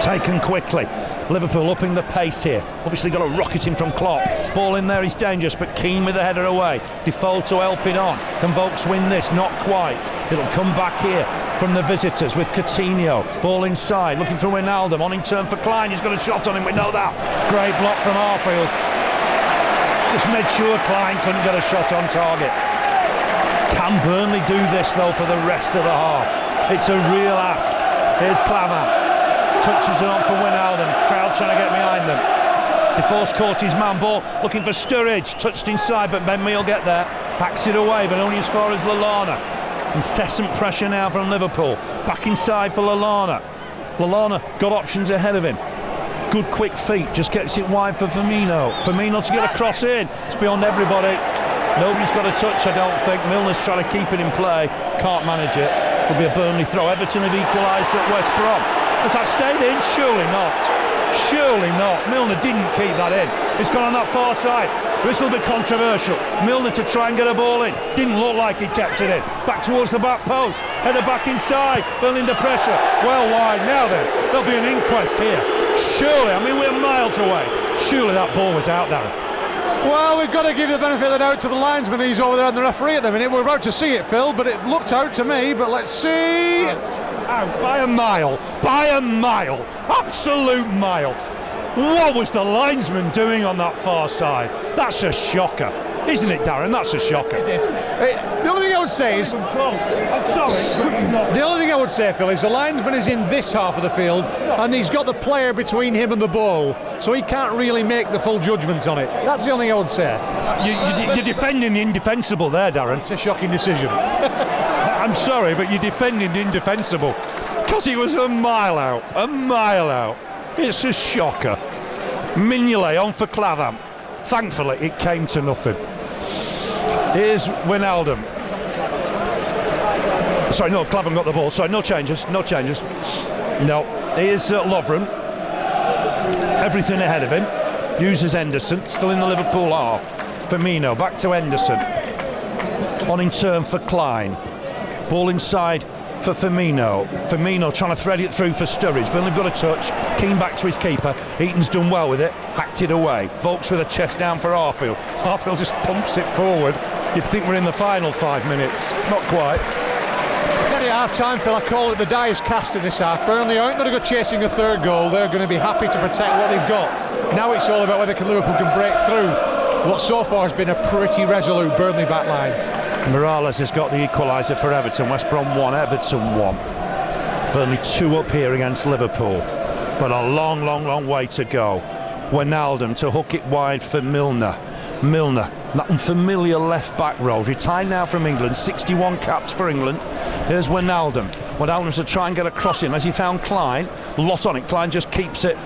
Taken quickly. Liverpool upping the pace here. Obviously got a rocket in from Klopp. Ball in there is dangerous, but Keane with the header away. Defoe to help it on. Can Vokes win this? Not quite. It'll come back here from the visitors with Coutinho. Ball inside, looking for Wijnaldum. On in turn for Klein. He's got a shot on him. We know that. Great block from Arfield. Just made sure Klein couldn't get a shot on target. Can Burnley do this though for the rest of the half? It's a real ask. Here's Clavan. Touches it on for Wijnaldum. Crowd trying to get behind them. Defoe's caught his man. Ball looking for Sturridge. Touched inside, but Ben Mee will get there. Backs it away, but only as far as Lallana. Incessant pressure now from Liverpool. Back inside for Lallana. Lallana got options ahead of him. Good quick feet. Just gets it wide for Firmino. Firmino to get a cross in. It's beyond everybody. Nobody's got a touch, I don't think. Milner's trying to keep it in play. Can't manage it. Will be a Burnley throw. Everton have equalised at West Brom. Has that stayed in? Surely not. Surely not. Milner didn't keep that in. It's gone on that far side. This will be controversial. Milner to try and get a ball in. Didn't look like he kept it in. Back towards the back post. Header back inside. Burnley under pressure. Well wide. Now then, there'll be an inquest here. Surely, I mean, we're miles away. Surely that ball was out there. Well, we've got to give the benefit of the doubt to the linesman. He's over there and the referee at the minute. We're about to see it, Phil, but it looked out to me. But let's see. Out by a mile. By a mile. Absolute mile. What was the linesman doing on that far side? That's a shocker. Isn't it, Darren? That's a shocker. It is. The only thing I would say is... I'm sorry, but it's not. The only thing I would say, Phil, is the linesman is in this half of the field and he's got the player between him and the ball, so he can't really make the full judgment on it. That's the only thing I would say. You're defending the indefensible there, Darren. It's a shocking decision. I'm sorry, but you're defending the indefensible. Because he was a mile out. A mile out. It's a shocker. Mignolet on for Clavan. Thankfully, it came to nothing. Here's Wijnaldum. Sorry, no, Clavan got the ball. Sorry, no changes. No. Here's Lovren. Everything ahead of him. Uses Henderson. Still in the Liverpool half. Firmino back to Henderson. On in turn for Klein. Ball inside for Firmino. Firmino trying to thread it through for Sturridge. Burnley got a touch. Keane back to his keeper. Heaton's done well with it. Hacked it away. Vokes with a chest down for Arfield. Arfield just pumps it forward. You'd think we're in the final 5 minutes. Not quite. At half time, Phil, I call it the die is cast in this half. Burnley aren't going to go chasing a third goal. They're going to be happy to protect what they've got. Now it's all about whether Liverpool can break through what so far has been a pretty resolute Burnley backline. Morales has got the equaliser for Everton. West Brom 1, Everton 1. Burnley 2 up here against Liverpool. But a long way to go. Wijnaldum to hook it wide for Milner. Milner, that unfamiliar left back role. Retired now from England, 61 caps for England. Here's Wijnaldum. Wijnaldum to try and get a cross in. As he found Klein, lot on it. Klein just keeps it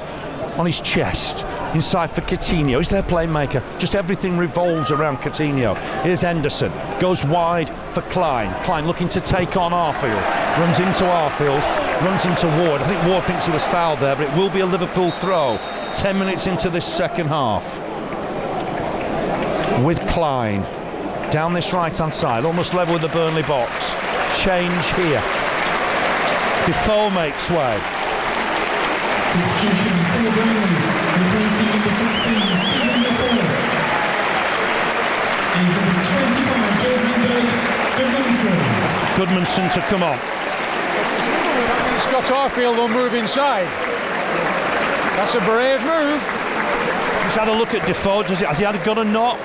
on his chest. Inside for Coutinho. He's their playmaker. Just everything revolves around Coutinho. Here's Henderson. Goes wide for Klein. Klein looking to take on Arfield. Runs into Arfield. Runs into Ward. I think Ward thinks he was fouled there, but it will be a Liverpool throw. 10 minutes into this second half. With Klein. Down this right-hand side. Almost level with the Burnley box. Change here. Defoe makes way. Substitution for Burnley, replacing number 16, Stephen Defoe. Is number 25, Goodmanson to come on. Scott Arfield will move inside. That's a brave move. Just had a look at Defoe. Has he got a knock?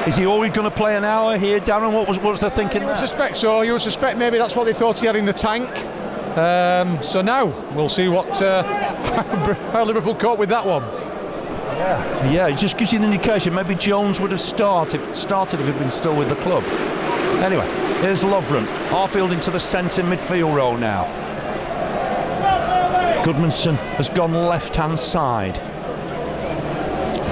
Is he always going to play an hour here, Darren? What was the thinking? You would suspect so. You would suspect maybe that's what they thought he had in the tank. So now we'll see what how Liverpool caught with that one. Yeah, it just gives you the indication maybe Jones would have started if he'd been still with the club. Anyway, here's Lovren, Arfield into the centre midfield role now. Goodmanson has gone left-hand side.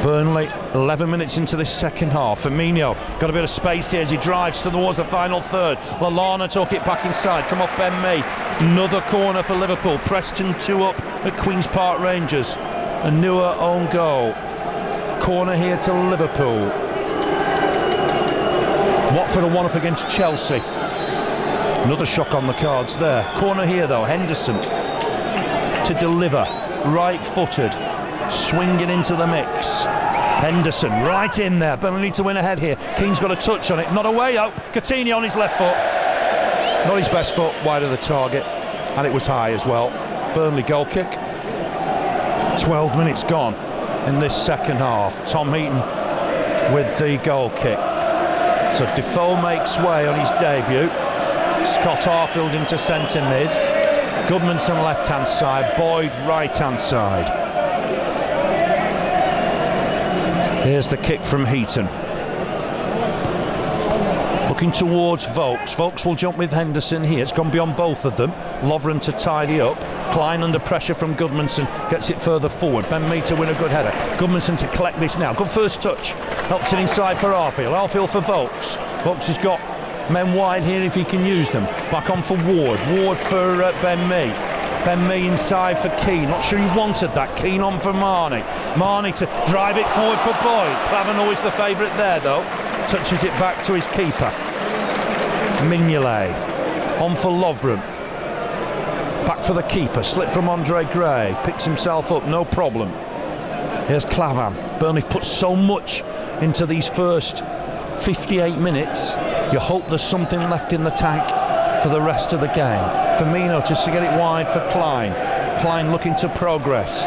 Burnley, 11 minutes into this second half. Firmino got a bit of space here as he drives towards the final third. Lallana took it back inside. Come off Ben Mee. Another corner for Liverpool. Preston 2 up at Queen's Park Rangers. A newer own goal. Corner here to Liverpool. Watford are 1 up against Chelsea. Another shock on the cards there. Corner here though. Henderson to deliver. Right-footed. Swinging into the mix. Henderson right in there. Burnley need to win ahead here. Keane's got a touch on it. Not away out. Coutinho on his left foot. Not his best foot. Wide of the target. And it was high as well. Burnley goal kick. 12 minutes gone in this second half. Tom Heaton with the goal kick. So Defoe makes way on his debut. Scott Arfield into centre mid. Goodmanson left hand side. Boyd right hand side. Here's the kick from Heaton. Looking towards Vokes. Vokes will jump with Henderson here. It's gone beyond both of them. Lovren to tidy up. Klein under pressure from Goodmanson. Gets it further forward. Ben Mee to win a good header. Goodmanson to collect this now. Good first touch. Helps it inside for Arfield. Arfield for Vokes. Vokes has got men wide here if he can use them. Back on for Ward. Ward for Ben Mee. Ben Mee inside for Keane. Not sure he wanted that. Keane on for Marnie. Marnie to drive it forward for Boyd. Clavan always the favourite there though. Touches it back to his keeper. Mignolet. On for Lovren. Back for the keeper. Slip from Andre Gray. Picks himself up, no problem. Here's Clavan. Burnley put so much into these first 58 minutes. You hope there's something left in the tank for the rest of the game. Firmino just to get it wide for Klein. Klein looking to progress.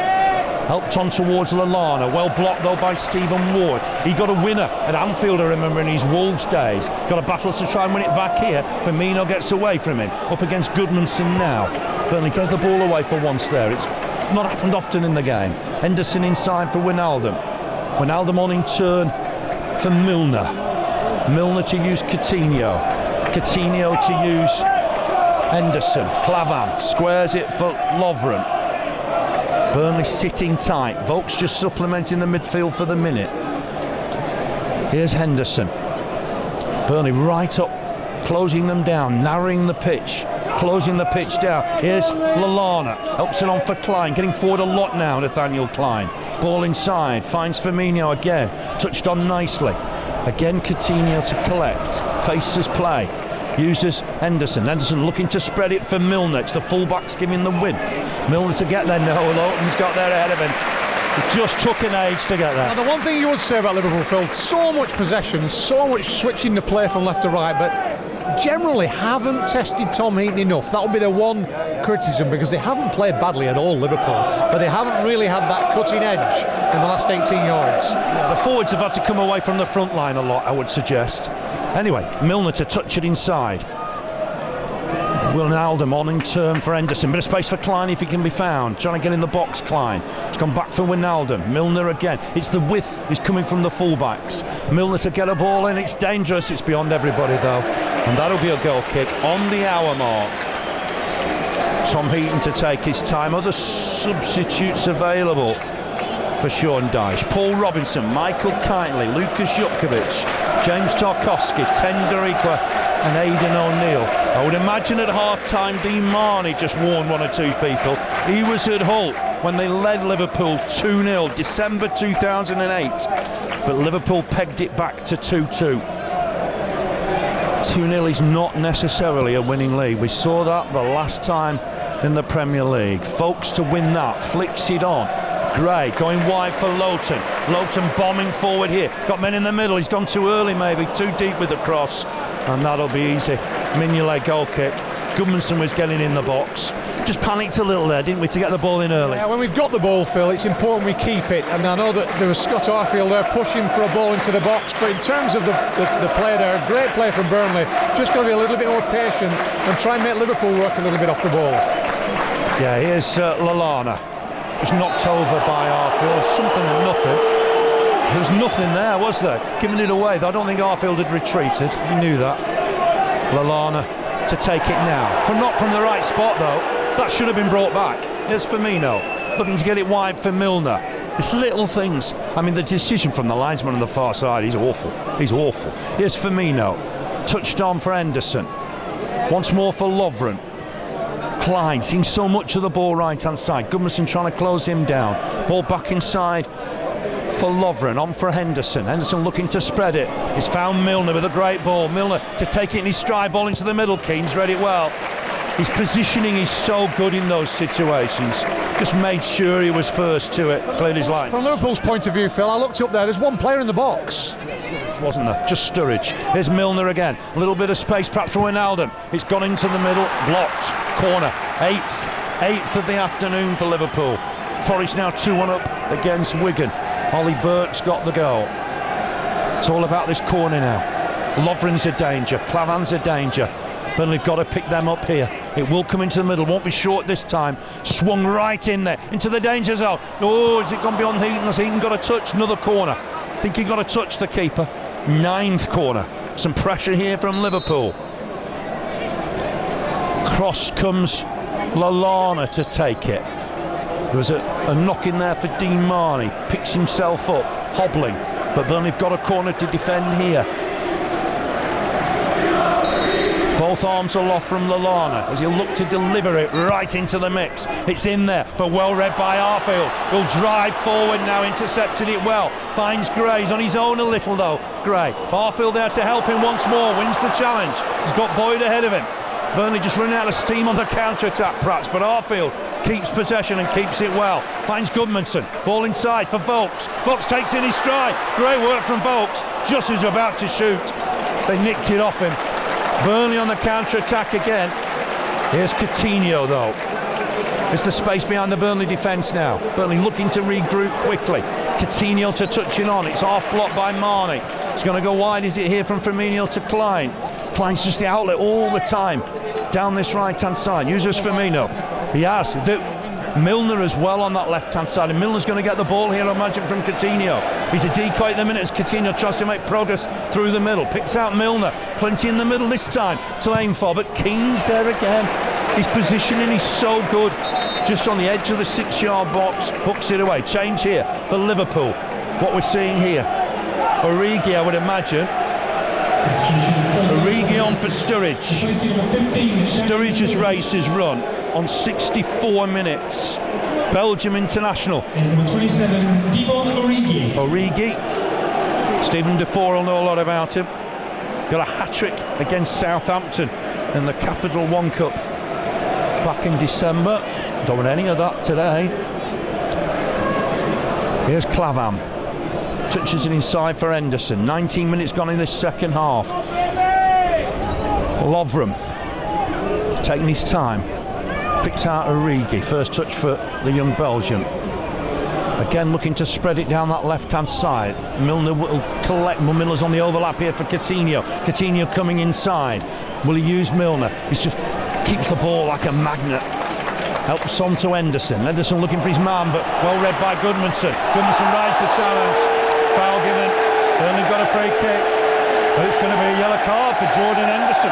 Helped on towards Lallana. Well blocked though by Stephen Ward. He got a winner at Anfield, I remember, in his Wolves days. Got a battle to try and win it back here. Firmino gets away from him. Up against Goodmanson now. Burnley gave the ball away for once there. It's not happened often in the game. Henderson inside for Wijnaldum. Wijnaldum on in turn for Milner. Milner to use Coutinho. Coutinho to use Henderson. Clavan squares it for Lovren. Burnley sitting tight. Vokes just supplementing the midfield for the minute. Here's Henderson. Burnley right up, closing them down, narrowing the pitch, closing the pitch down. Here's Lallana. Helps it on for Klein. Getting forward a lot now, Nathaniel Klein. Ball inside. Finds Firmino again. Touched on nicely. Again Coutinho to collect. Faces play. Uses Henderson. Henderson looking to spread it for Milner. It's the fullbacks giving the width. Milner to get there. No, Lowton's got there ahead of him. It just took an age to get there. Now, the one thing you would say about Liverpool, Phil, so much possession, so much switching the play from left to right, but generally haven't tested Tom Heaton enough. That would be the one criticism, because they haven't played badly at all, Liverpool, but they haven't really had that cutting edge in the last 18 yards. The forwards have had to come away from the front line a lot, I would suggest. Anyway, Milner to touch it inside. Wijnaldum on in turn for Henderson. Bit of space for Klein if he can be found. Trying to get in the box, Klein. It's gone back for Wijnaldum. Milner again. It's the width is coming from the fullbacks. Milner to get a ball in. It's dangerous. It's beyond everybody though. And that'll be a goal kick on the hour mark. Tom Heaton to take his time. Other substitutes available for Sean Dyche. Paul Robinson, Michael Kitely, Lucas Jutkovic, James Tarkowski, Tenderiqua and Aidan O'Neill. I would imagine at half-time Dean Marnie just warned one or two people. He was at Hull when they led Liverpool 2-0, December 2008. But Liverpool pegged it back to 2-2. 2-0 is not necessarily a winning league. We saw that the last time in the Premier League. Folks to win that, flicks it on. Gray going wide for Lowton. Lowton bombing forward here. Got men in the middle. He's gone too early maybe, too deep with the cross. And that'll be easy. Mignolet goal kick. Goodmanson was getting in the box. Just panicked a little there, didn't we, to get the ball in early? Yeah, when we've got the ball, Phil, it's important we keep it. And I know that there was Scott Arfield there pushing for a ball into the box. But in terms of the play there, great play from Burnley. Just got to be a little bit more patient and try and make Liverpool work a little bit off the ball. Yeah, here's Lallana. Just knocked over by Arfield. Something and nothing. There was nothing there, was there? Giving it away. I don't think Arfield had retreated. He knew that. Lallana to take it now. Not from the right spot, though. That should have been brought back. Here's Firmino, looking to get it wide for Milner. It's little things. I mean, the decision from the linesman on the far side, he's awful. He's awful. Here's Firmino, touched on for Henderson. Once more for Lovren. Klein seeing so much of the ball right-hand side. Goodmanson trying to close him down. Ball back inside for Lovren, on for Henderson. Henderson looking to spread it. He's found Milner with a great ball. Milner to take it in his stride, ball into the middle. Keane's read it well. His positioning is so good in those situations. Just made sure he was first to it, cleared his line. From Liverpool's point of view, Phil, I looked up there's one player in the box. Wasn't there? Just Sturridge. Here's Milner again. A little bit of space perhaps for Wijnaldum. It's gone into the middle, blocked. Corner. Eighth of the afternoon for Liverpool. Forest now 2-1 up against Wigan. Ollie Burke's got the goal. It's all about this corner now. Lovren's a danger. Clavan's a danger. Burnley have got to pick them up here. It will come into the middle, won't be short this time. Swung right in there, into the danger zone. Oh, has it gone beyond Heaton? Has Heaton got a touch? Another corner. I think he got a touch, the keeper. 9th corner. Some pressure here from Liverpool. Cross comes Lallana to take it. There was a knock in there for Dean Marney. Picks himself up, hobbling. But Burnley have got a corner to defend here. Both arms aloft from Lallana as he'll look to deliver it right into the mix. It's in there, but well read by Arfield. He'll drive forward now, intercepted it well. Finds Gray, he's on his own a little though, Gray. Arfield there to help him once more, wins the challenge. He's got Boyd ahead of him. Burnley just running out of steam on the counter-attack perhaps, but Arfield keeps possession and keeps it well. Finds Goodmanson, ball inside for Vokes. Vokes takes in his stride. Great work from Vokes, just as about to shoot. They nicked it off him. Burnley on the counter-attack again. Here's Coutinho though. It's the space behind the Burnley defence now. Burnley looking to regroup quickly. Coutinho to touch it on. It's half blocked by Marney. It's going to go wide. Is it here from Firmino to Klein? Klein's just the outlet all the time. Down this right-hand side. Uses Firmino. He has. Milner as well on that left-hand side. And Milner's going to get the ball here, I imagine, from Coutinho. He's a decoy at the minute as Coutinho tries to make progress through the middle. Picks out Milner. Plenty in the middle this time to aim for. But Keane's there again. His positioning is so good. Just on the edge of the 6-yard box. Hooks it away. Change here for Liverpool. What we're seeing here. Origi, I would imagine. Origi on for Sturridge. Sturridge's race is run on 64 minutes. Belgium international. Number 27, Origi. Origi. Stephen Defoe will know a lot about him. Got a hat-trick against Southampton in the Capital One Cup back in December. Don't want any of that today. Here's Clavan. Touches it inside for Henderson. 19 minutes gone in this second half. Lovren taking his time. Picks out Origi. First touch for the young Belgian. Again looking to spread it down that left-hand side. Milner will collect. Milner's on the overlap here for Coutinho. Coutinho coming inside. Will he use Milner? He's just keeps the ball like a magnet. Helps on to Henderson. Henderson looking for his man, but well read by Goodmanson. Goodmanson rides the challenge. Foul given. Burnley got a free kick. But it's going to be a yellow card for Jordan Henderson.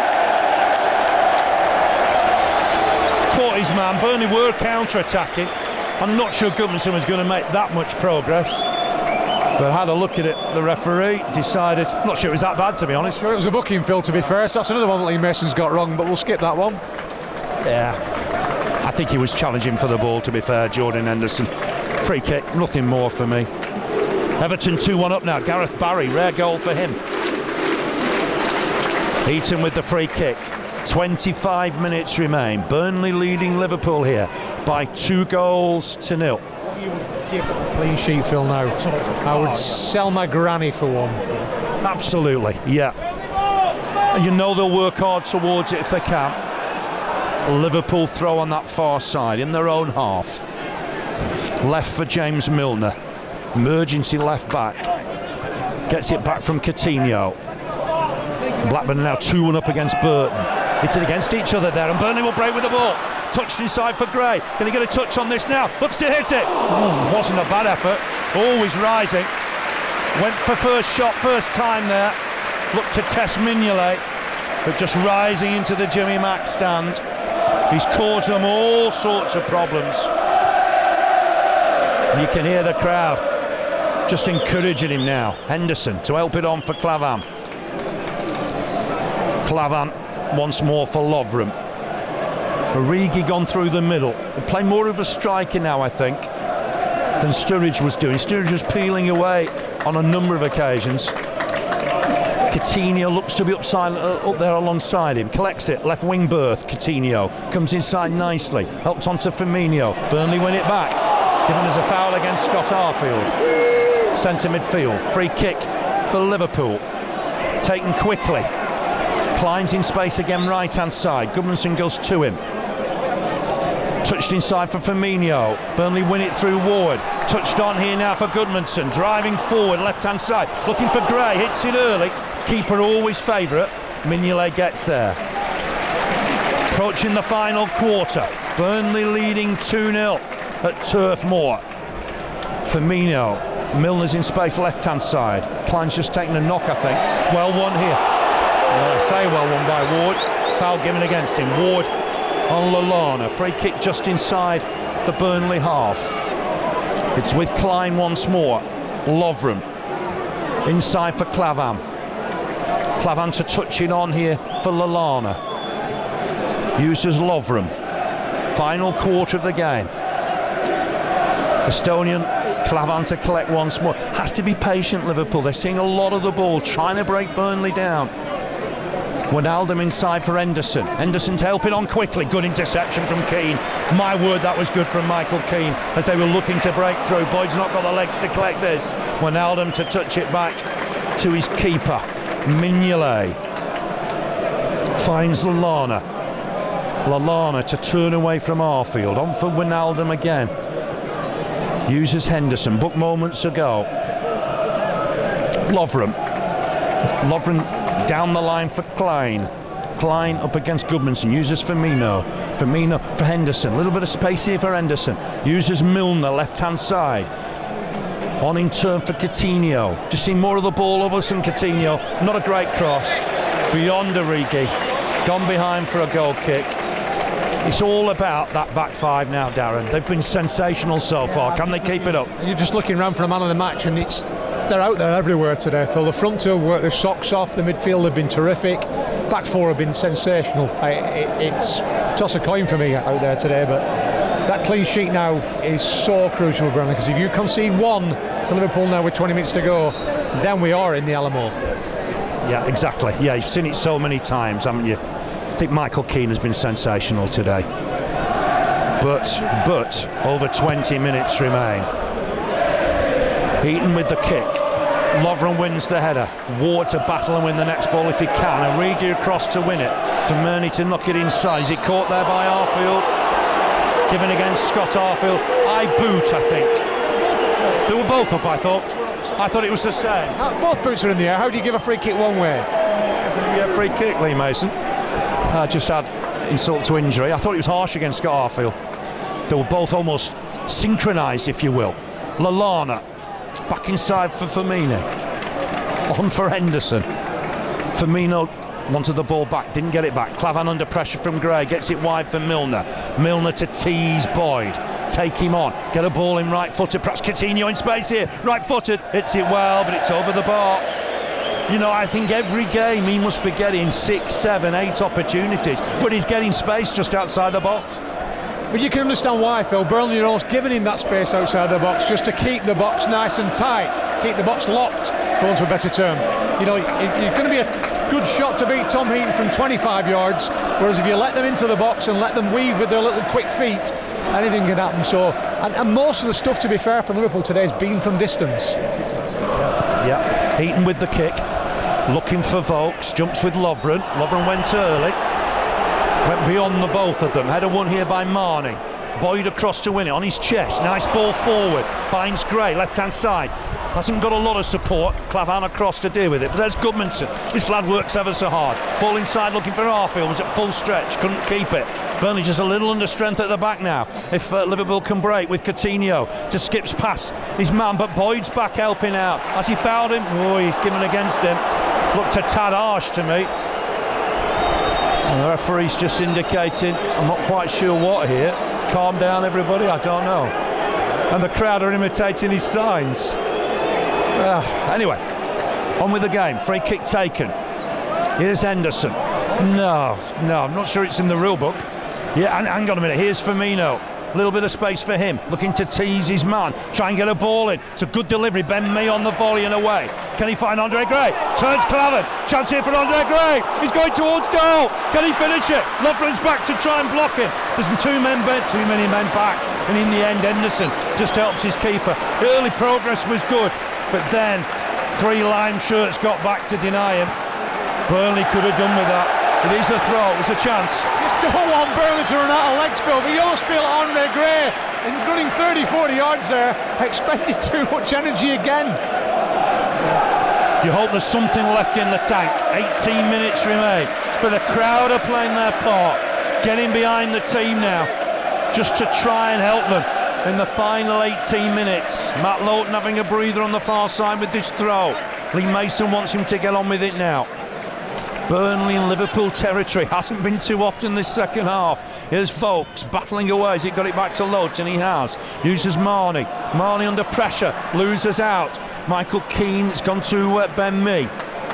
Caught his man. Burnley were counter-attacking. I'm not sure Goodmanson was going to make that much progress. But had a look at it, the referee decided. I'm not sure it was that bad, to be honest. Well, it was a booking, Phil, to be fair. So that's another one that Lee Mason's got wrong, but we'll skip that one. Yeah. I think he was challenging for the ball, to be fair, Jordan Henderson. Free kick, nothing more for me. Everton 2-1 up now. Gareth Barry, rare goal for him. Heaton with the free kick. 25 minutes remain. Burnley leading Liverpool here by 2-0. Clean sheet, Phil, now. I would sell my granny for one. Absolutely, yeah. And you know they'll work hard towards it if they can. Liverpool throw on that far side in their own half. Left for James Milner. Emergency left back. Gets it back from Coutinho. Blackburn now 2-1 up against Burton. It's against each other there, and Burnley will break with the ball. touched inside for Gray. Can he get a touch on this now? Looks to hit it. Oh, wasn't a bad effort. Always rising. Went for first shot, first time there. Looked to test Mignolet, but just rising into the Jimmy Mack stand. He's caused them all sorts of problems. You can hear the crowd just encouraging him now. Henderson to help it on for Klavan. Klavan once more for Lovren. Origi gone through the middle. They play more of a striker now, I think, than Sturridge was doing. Sturridge was peeling away on a number of occasions. Coutinho looks to be up there alongside him. Collects it, left wing berth. Coutinho comes inside nicely. Helped on to Firmino. Burnley win it back. Given as a foul against Scott Arfield. Centre midfield. Free kick for Liverpool. Taken quickly. Klein's in space again, right hand side. Gudmundsson goes to him. Touched inside for Firmino. Burnley win it through Ward. Touched on here now for Gudmundsson. Driving forward, left hand side. Looking for Gray. Hits it early. Keeper always favourite. Mignolet gets there. Approaching the final quarter. Burnley leading 2-0 at Turf Moor. Firmino. Milner's in space, left hand side. Klein's just taking a knock, I think. Well won here. Well, I say well won by Ward. Foul given against him. Ward on Lallana. Free kick just inside the Burnley half. It's with Klein once more. Lovren inside for Klavan. Klavan to touch it on here for Lallana. Uses Lovren. Final quarter of the game. Estonian Klavan to collect once more. Has to be patient, Liverpool. They're seeing a lot of the ball, trying to break Burnley down. Wijnaldum inside for Henderson. Henderson to help it on quickly. Good interception from Keane. My word, that was good from Michael Keane as they were looking to break through. Boyd's not got the legs to collect this. Wijnaldum to touch it back to his keeper. Mignolet finds Lallana. Lallana to turn away from Arfield. On for Wijnaldum again. Uses Henderson. Book moments ago. Lovren down the line for Klein. Klein up against Gudmundsson. Uses Firmino. Firmino for Henderson. A little bit of space here for Henderson. Uses Milner left hand side. On in turn for Coutinho. Just seen more of the ball over than Coutinho. Not a great cross. Beyond Origi. Gone behind for a goal kick. It's all about that back five now, Darren. They've been sensational so far. Can they keep it up? You're just looking around for a man of the match, and they're out there everywhere today, Phil. The front two have worked their socks off. The midfield have been terrific. Back four have been sensational. It's toss a coin for me out there today, but that clean sheet now is so crucial, Burnley, because if you concede one to Liverpool now with 20 minutes to go, then we are in the Alamo. Yeah, exactly. Yeah, you've seen it so many times, haven't you? I think Michael Keane has been sensational today. But over 20 minutes remain. Heaton with the kick. Lovren wins the header. Ward to battle and win the next ball if he can. Origi across to win it. For Murney to knock it inside. Is it caught there by Arfield? Given against Scott Arfield. I boot, I think. They were both up, I thought. I thought it was the same. Both boots are in the air. How do you give a free kick one way? Yeah, free kick, Lee Mason. Just had insult to injury. I thought it was harsh against Scott Arfield. They were both almost synchronised, if you will. Lallana back inside for Firmino. On for Henderson. Firmino wanted the ball back, didn't get it back. Klavan under pressure from Gray, gets it wide for Milner. Milner to tease Boyd. Take him on, get a ball in right footed. Perhaps Coutinho in space here. Right footed, hits it well, but it's over the bar. You know, I think every game he must be getting 6, 7, 8 opportunities, but he's getting space just outside the box. But you can understand why, Phil. Burnley are always giving him that space outside the box just to keep the box nice and tight, keep the box locked, for want of a better term. You know, you're going to be a good shot to beat Tom Heaton from 25 yards, whereas if you let them into the box and let them weave with their little quick feet, anything can happen. So, and most of the stuff, to be fair, for Liverpool today has been from distance. Yeah, Heaton with the kick, looking for Vokes, jumps with Lovren. Lovren went early. Went beyond the both of them. Header won here by Marnie. Boyd across to win it on his chest. Nice ball forward. Finds Gray, left hand side. Hasn't got a lot of support. Clavan across to deal with it. But there's Goodmanson. This lad works ever so hard. Ball inside looking for Arfield. Was at full stretch. Couldn't keep it. Burnley just a little under strength at the back now. If Liverpool can break with Coutinho. Just skips past his man. But Boyd's back helping out. Has he fouled him? Oh, he's given against him. Looked a tad harsh to me. And the referee's just indicating, I'm not quite sure what here. Calm down everybody, I don't know. And the crowd are imitating his signs. Anyway, on with the game. Free kick taken. Here's Henderson. No, I'm not sure it's in the rule book. Yeah, and hang on a minute, here's Firmino. A little bit of space for him, looking to tease his man, try and get a ball in. It's a good delivery, Ben Mee on the volley and away. Can he find Andre Gray? Turns Clavan, chance here for Andre Gray. He's going towards goal. Can he finish it? Lovren's back to try and block him. There's too many men back, and in the end Henderson just helps his keeper. The early progress was good, but then 3 lime shirts got back to deny him. Burnley could have done with that. It is a throw, it's a chance. Don't want Burnley to run out of legs, Phil, but you almost feel Andre Gray and running 30-40 yards there expended too much energy again. You hope there's something left in the tank. 18 minutes remain, but the crowd are playing their part, getting behind the team now just to try and help them in the final 18 minutes. Matt Lowton having a breather on the far side with this throw. Lee Mason wants him to get on with it now. Burnley in Liverpool territory, hasn't been too often this second half. Here's Vokes battling away. Has he got it back to Lowton? He has. Uses Marnie. Marnie under pressure, loses out. Michael Keane's gone to Ben Mee.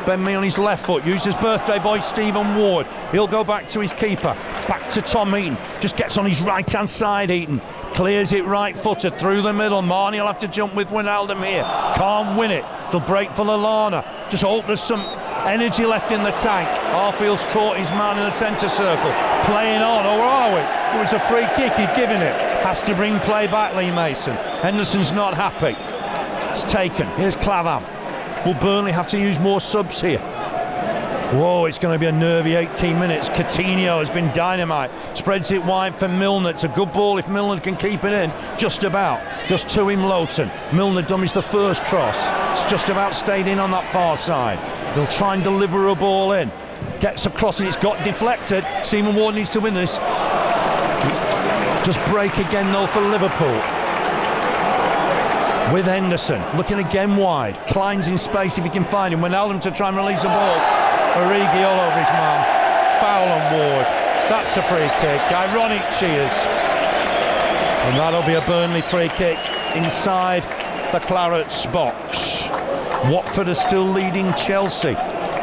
Ben Mee on his left foot, uses birthday boy Stephen Ward. He'll go back to his keeper. Back to Tom Heaton. Just gets on his right hand side, Heaton. Clears it right footed through the middle. Marnie will have to jump with Wijnaldum here. Can't win it. It'll break for Lallana. Just hope there's some energy left in the tank. Arfield's caught his man in the centre circle. Playing on, or are we? It was a free kick, he'd given it. Has to bring play back, Lee Mason. Henderson's not happy. It's taken. Here's Clavan. Will Burnley have to use more subs here? Whoa, it's going to be a nervy 18 minutes. Coutinho has been dynamite. Spreads it wide for Milner. It's a good ball if Milner can keep it in. Just about. Just to him, Lowton. Milner dummies the first cross. It's just about stayed in on that far side. He'll try and deliver a ball in. Gets across and it's got deflected. Stephen Ward needs to win this. Just break again though for Liverpool. With Henderson, looking again wide. Klein's in space if he can find him. Wijnaldum to try and release the ball. Origi all over his man. Foul on Ward. That's a free kick. Ironic cheers. And that'll be a Burnley free kick inside the Clarets box. Watford are still leading Chelsea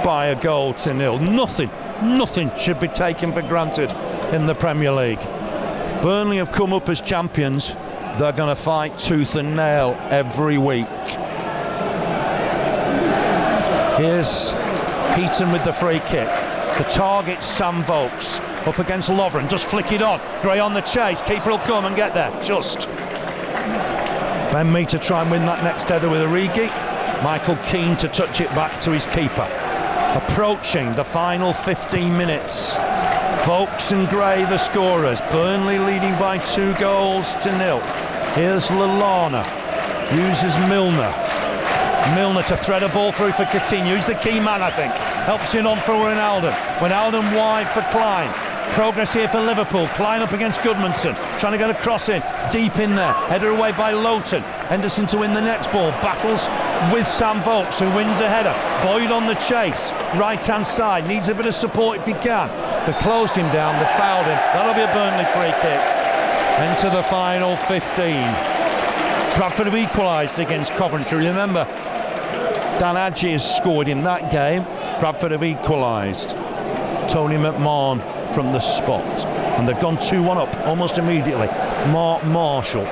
by a goal to 0. Nothing should be taken for granted in the Premier League. Burnley have come up as champions. They're going to fight tooth and nail every week. Here's Heaton with the free kick. The target's Sam Vokes up against Lovren. Just flick it on. Gray on the chase. Keeper will come and get there. Just. Ben Mee to try and win that next header with Origi. Michael Keane to touch it back to his keeper. Approaching the final 15 minutes. Vokes and Gray the scorers. Burnley leading by 2 goals to 0. Here's Lallana. Uses Milner. Milner to thread a ball through for Coutinho. He's the key man, I think. Helps in on for Wijnaldum. Wijnaldum wide for Klein. Progress here for Liverpool. Klein up against Goodmanson. Trying to get a cross in. It's deep in there. Header away by Lowton. Henderson to win the next ball. Battles with Sam Vokes, who wins a header. Boyd on the chase. Right hand side. Needs a bit of support if he can. They've closed him down. They've fouled him. That'll be a Burnley free kick. Into the final 15. Bradford have equalised against Coventry. Remember, Dan Adji has scored in that game. Bradford have equalised. Tony McMahon from the spot. And they've gone 2-1 up almost immediately. Mark Marshall.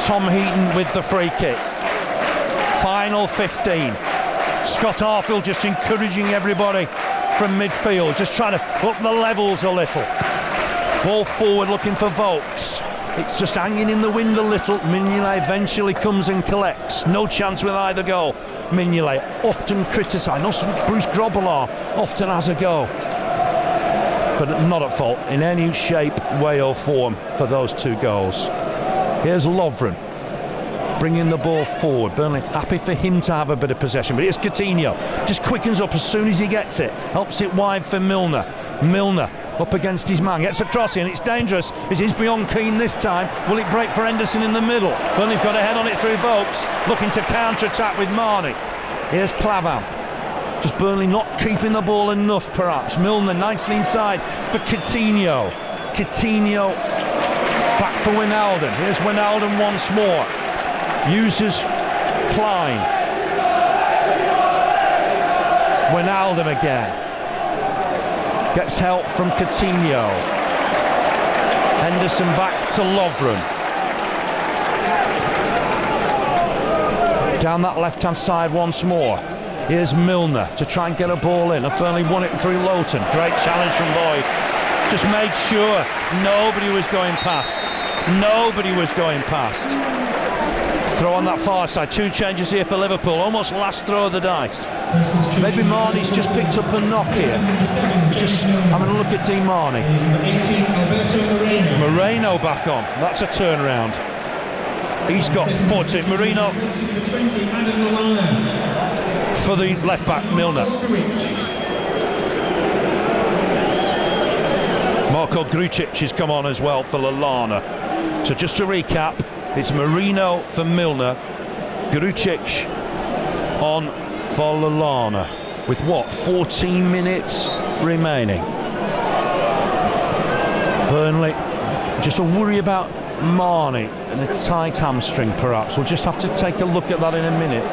Tom Heaton with the free kick. Final 15. Scott Arfield just encouraging everybody from midfield, just trying to up the levels a little. Ball forward looking for Vokes. It's just hanging in the wind a little. Mignolet eventually comes and collects. No chance with either goal. Mignolet often criticised. Bruce Grobbelaar often has a go, but not at fault in any shape, way or form for those 2 goals. Here's Lovren. bringing the ball forward. Burnley happy for him to have a bit of possession, but here's Coutinho, just quickens up as soon as he gets it, helps it wide for Milner. Milner up against his man, gets a cross in, it's dangerous. It is beyond Keane this time. Will it break for Henderson in the middle? Burnley've got a head on it through Vokes, looking to counter-attack with Marnie. Here's Klavan. Just Burnley not keeping the ball enough, perhaps. Milner nicely inside for Coutinho. Coutinho back for Wijnaldum. Here's Wijnaldum once more. Uses Klein. Wijnaldum again. Gets help from Coutinho. Henderson back to Lovren. Down that left-hand side once more. Here's Milner to try and get a ball in. Burnley won it through Lowton. Great challenge from Boyd. Just made sure nobody was going past. Nobody was going past. Throw on that far side. 2 changes here for Liverpool. Almost last throw of the dice. Maybe Marnie's just picked up a knock here. Just having a look at Di Marnie. Moreno back on. That's a turnaround. He's got footed. Moreno for the left back, Milner. Marko Grujic has come on as well for Lallana. So just to recap, it's Moreno for Milner, Grujic on for Lallana, with what, 14 minutes remaining. Burnley, just a worry about Marnie and a tight hamstring perhaps. We'll just have to take a look at that in a minute.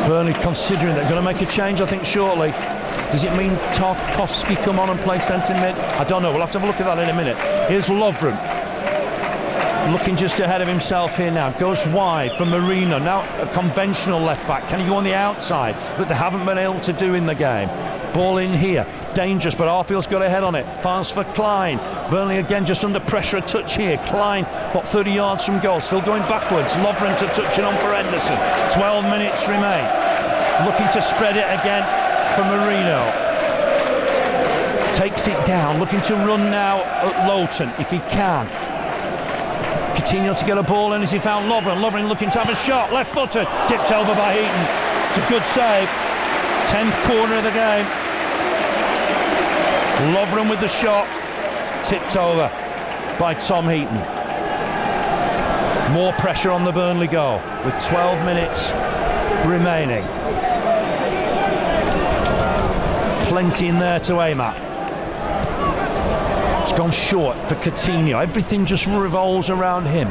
Burnley considering they're going to make a change, I think, shortly. Does it mean Tarkowski come on and play centre mid? I don't know, we'll have to have a look at that in a minute. Here's Lovren, looking just ahead of himself here now. Goes wide for Moreno, now a conventional left back. Can he go on the outside? But they haven't been able to do in the game. Ball in here, dangerous, but Arfield's got a head on it. Pass for Klein. Burnley again just under pressure, a touch here. Klein, what, 30 yards from goal, still going backwards. Lovren to touch it on for Henderson. 12 minutes remain. Looking to spread it again for Moreno. Takes it down, looking to run now at Lowton if he can. Coutinho to get a ball in as he found Lovren. Lovren looking to have a shot, left-footed, tipped over by Heaton. It's a good save. 10th corner of the game. Lovren with the shot, tipped over by Tom Heaton. More pressure on the Burnley goal with 12 minutes remaining. Plenty in there to aim at. It's gone short for Coutinho. Everything just revolves around him.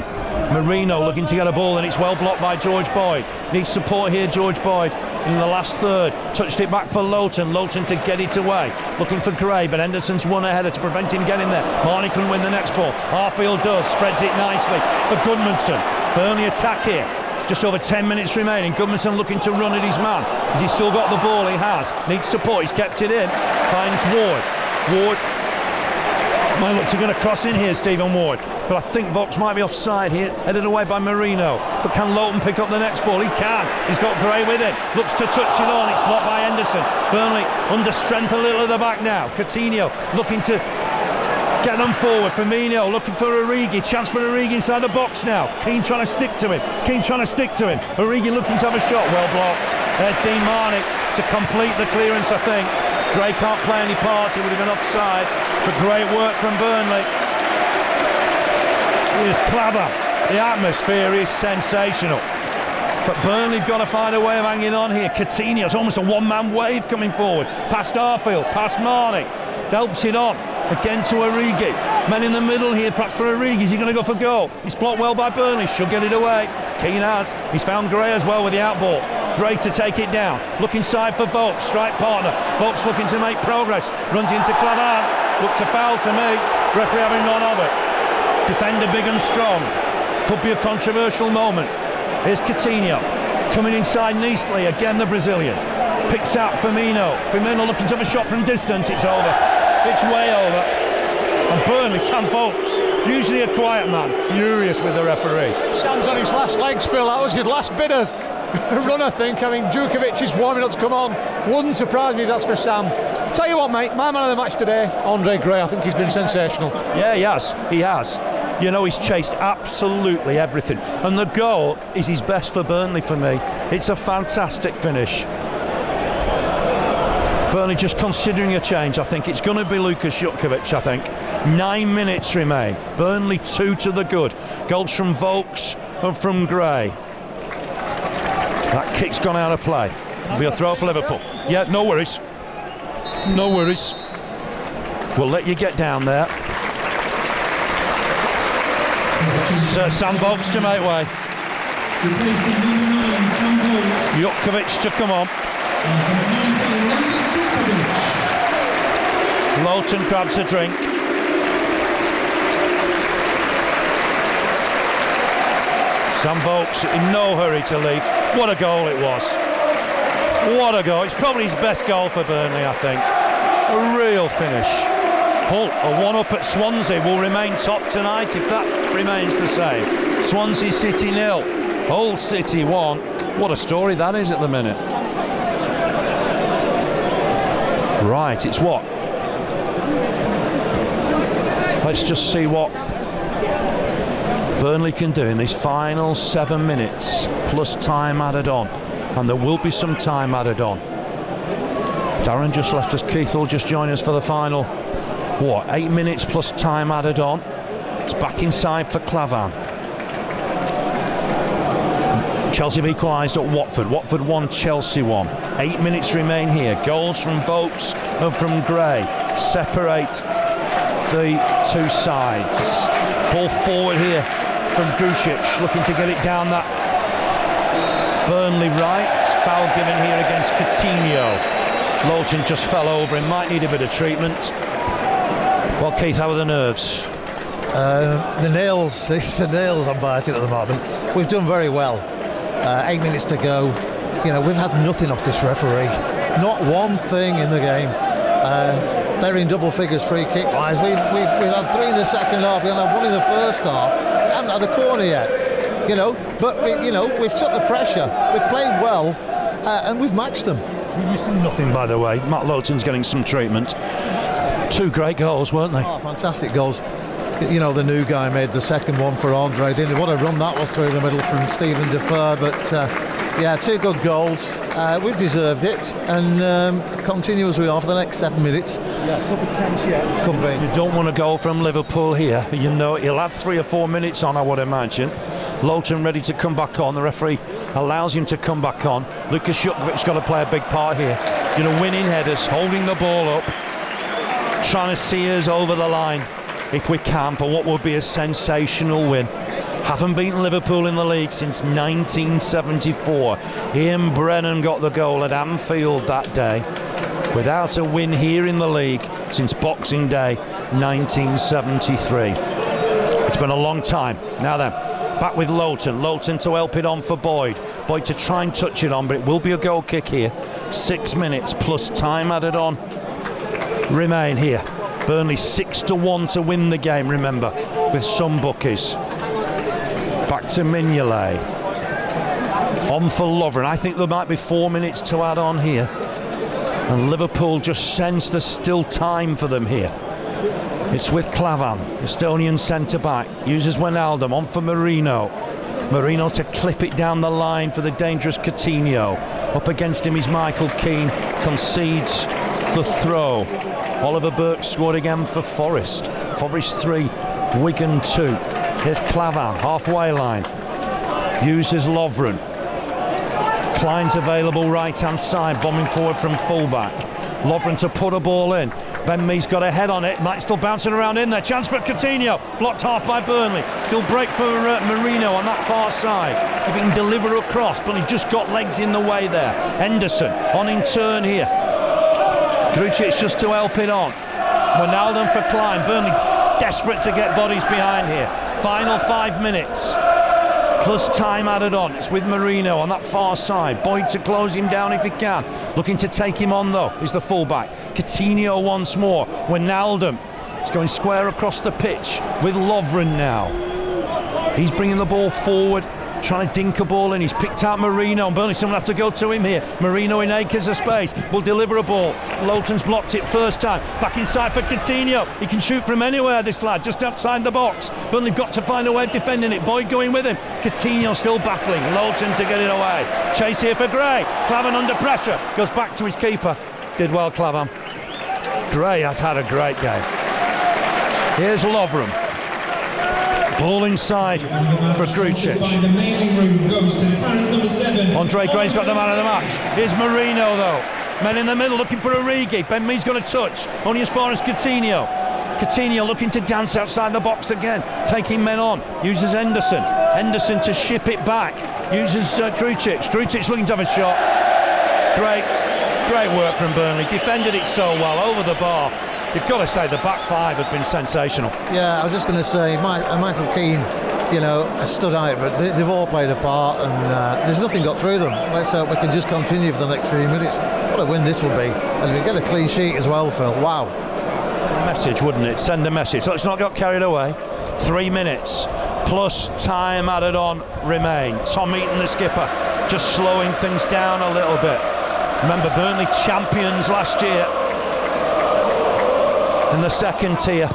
Moreno looking to get a ball, and it's well blocked by George Boyd. Needs support here, George Boyd, in the last third. Touched it back for Lowton. Lowton to get it away. Looking for Gray, but Henderson's one aheader to prevent him getting there. Marnie couldn't win the next ball. Arfield does. Spreads it nicely for Goodmanson. Burnley attack here. Just over 10 minutes remaining. Goodmanson looking to run at his man. Has he still got the ball? He has. Needs support. He's kept it in. Finds Ward. Ward might look to get a cross in here, Stephen Ward. But I think Vokes might be offside here. Headed away by Moreno. But can Lowton pick up the next ball? He can. He's got Gray with it. Looks to touch it on. It's blocked by Henderson. Burnley under strength a little at the back now. Coutinho looking to get them forward. Firmino looking for Origi. Chance for Origi inside the box now. Keane trying to stick to him. Origi looking to have a shot. Well blocked. There's Di Marnie to complete the clearance, I think. Gray can't play any part. He would have been offside. But great work from Burnley. Here's Klavan. The atmosphere is sensational. But Burnley have got to find a way of hanging on here. Coutinho, it's almost a one-man wave coming forward. Past Arfield, past Marnie. Helps it on. Again to Origi. Men in the middle here, perhaps for Origi. Is he going to go for goal? He's blocked well by Burnley. Should get it away. Keane has. He's found Gray as well with the outball. Gray to take it down. Look inside for Vokes, strike partner. Vokes looking to make progress. Runs into Klavan. Look to foul to me. Referee having none of it. Defender big and strong. Could be a controversial moment. Here's Coutinho. Coming inside nicely. Again the Brazilian. Picks out Firmino. Firmino looking to have a shot from distance. It's over. It's way over. And Burnley, Sam Vokes, usually a quiet man, furious with the referee. Sam's on his last legs, Phil. That was his last bit of run, I think. I mean, Djukovic is warming up to come on. Wouldn't surprise me if that's for Sam. Tell you what, mate, my man of the match today, Andre Gray. I think he's been sensational. Yeah, he has. You know, he's chased absolutely everything. And the goal is his best for Burnley for me. It's a fantastic finish. Burnley just considering a change. I think it's going to be Lukas Jutkiewicz, I think. 9 minutes remain. Burnley 2 to the good. Goals from Vokes and from Gray. That kick's gone out of play. It'll be a throw for Liverpool. Yeah, no worries. No worries. We'll let you get down there. Sam Vokes to make way. Jutkiewicz to come on. Lowton grabs a drink. Sam Vokes in no hurry to leave. What a goal it was. What a goal. It's probably his best goal for Burnley, I think. A real finish. Hull are 1-up at Swansea, will remain top tonight if that remains the same. Swansea City 0, Hull City 1. What a story that is at the minute. Right, it's what? Let's just see what Burnley can do in these final 7 minutes, plus time added on. And there will be some time added on. Darren just left us. Keith will just join us for the final, 8 minutes plus time added on. It's back inside for Clavan. Chelsea have equalised at Watford. Watford 1, Chelsea 1. 8 minutes remain here. Goals from Vokes and from Gray separate the two sides. Ball forward here from Grucic, looking to get it down that Burnley right. Foul given here against Coutinho. Lowton just fell over him, might need a bit of treatment. Well, Keith, how are the nerves? The nails, it's the nails I'm biting at the moment. We've done very well. 8 minutes to go. You know, we've had nothing off this referee. Not one thing in the game. They're in double figures free kick wise. We've had 3 in the second half. We had 1 in the first half. Haven't had a corner yet. You know, but we've took the pressure. We've played well, and we've matched them. We're missing nothing, by the way. Matt Lowton's getting some treatment. 2 great goals, weren't they? Oh, fantastic goals. You know, the new guy made the second one for Andre, didn't he? What a run that was through the middle from Stephen Defoe. But yeah, 2 good goals. We've deserved it, and continue as we are for the next 7 minutes. Yeah, could be tense yet. Could be. You don't want to go from Liverpool here. You know, he'll have 3 or 4 minutes on, I would imagine. Lowton ready to come back on. The referee allows him to come back on. Lukas Jutkiewicz got to play a big part here. You know, winning headers, holding the ball up, trying to see us over the line if we can for what would be a sensational win. Haven't beaten Liverpool in the league since 1974. Ian Brennan got the goal at Anfield that day. Without a win here in the league since Boxing Day 1973. It's been a long time. Now then, back with Lowton. Lowton to help it on for Boyd. Boyd to try and touch it on, but it will be a goal kick here. 6 minutes plus time added on remain here. Burnley 6-1 to win the game, remember, with some bookies. Back to Mignolet. On for Lovren. I think there might be 4 minutes to add on here. And Liverpool just sense there's still time for them here. It's with Clavan, Estonian centre-back. Uses Wijnaldum, on for Marino. Marino to clip it down the line for the dangerous Coutinho. Up against him is Michael Keane. Concedes the throw. Oliver Burke scored again for Forest. Forest 3, Wigan 2. Here's Clavan, halfway line. Uses Lovren. Klein's available right hand side, bombing forward from fullback. Lovren to put a ball in. Ben Mee's got a head on it, might still bouncing around in there. Chance for Coutinho, blocked half by Burnley. Still break for Marino on that far side. If he can deliver across, but he just got legs in the way there. Henderson on in turn here. Grucic just to help it on. Wijnaldum for Klein. Burnley desperate to get bodies behind here. Final 5 minutes. Plus time added on. It's with Marino on that far side. Boyd to close him down if he can. Looking to take him on though is the fullback. Coutinho once more. Wijnaldum is going square across the pitch with Lovren now. He's bringing the ball forward trying to dink a ball in. He's picked out Marino, and Burnley someone have to go to him here. Marino in acres of space will deliver a ball. Lowton's blocked it first time. Back inside for Coutinho. He can shoot from anywhere, this lad, just outside the box. Burnley got to find a way of defending it. Boyd going with him. Coutinho still battling. Lowton to get it away. Chase here for Gray. Clavan under pressure. Goes back to his keeper. Did well, Clavan. Gray has had a great game. Here's Lovren. Ball inside for Grucic. Andre Gray's got the man of the match. Here's Marino though. Men in the middle looking for Origi. Ben Mee's got a touch, only as far as Coutinho. Coutinho looking to dance outside the box again, taking men on. Uses Henderson. Henderson to ship it back. Uses Grucic. Grucic looking to have a shot. Great work from Burnley. Defended it so well over the bar. You've got to say the back five have been sensational. Yeah, I was just going to say, Michael Keane, has stood out, but they've all played a part, and there's nothing got through them. Let's hope we can just continue for the next few minutes. What a win this will be. And we get a clean sheet as well, Phil. Wow. Message, wouldn't it? Send a message. So let's not get carried away. 3 minutes plus time added on remain. Tom Eaton, the skipper, just slowing things down a little bit. Remember, Burnley champions last year in the second tier.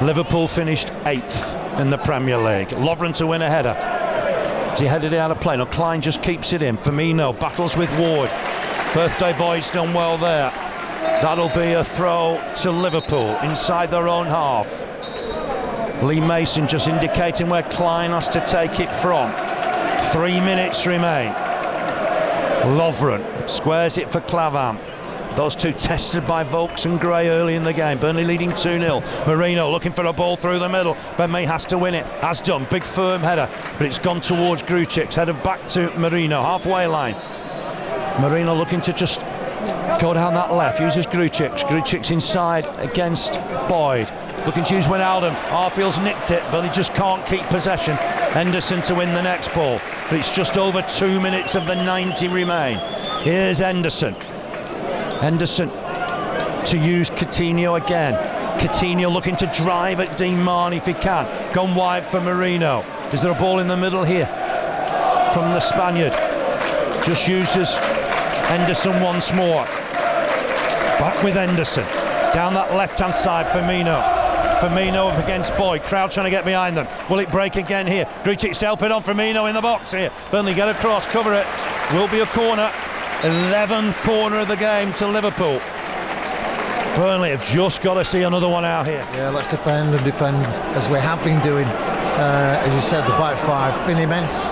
Liverpool finished 8th in the Premier League. Lovren to win a header. As he headed it out of play. Now Klein just keeps it in. Firmino battles with Ward. Birthday boy's done well there. That'll be a throw to Liverpool inside their own half. Lee Mason just indicating where Klein has to take it from. 3 minutes remain. Lovren squares it for Clavan. Those two tested by Vokes and Gray early in the game. Burnley leading 2-0. Marino looking for a ball through the middle. Ben Mee has to win it. Has done. Big firm header. But it's gone towards Grucic. Headed back to Marino. Halfway line. Marino looking to just go down that left. Uses Grucic. Grucic's inside against Boyd. Looking to use Wijnaldum. Arfield's nicked it. Burnley just can't keep possession. Henderson to win the next ball. But it's just over 2 minutes of the 90 remain. Here's Henderson. Henderson to use Coutinho again. Coutinho looking to drive at Dean Marnie if he can. Gone wide for Marino. Is there a ball in the middle here from the Spaniard? Just uses Henderson once more. Back with Henderson. Down that left-hand side, Firmino. Firmino up against Boyd. Crowd trying to get behind them. Will it break again here? Grucic to help it on. Firmino in the box here. Burnley get across, cover it. Will be a corner. 11th corner of the game to Liverpool. Burnley have just got to see another one out here. Yeah, let's defend as we have been doing. As you said, the back five been immense.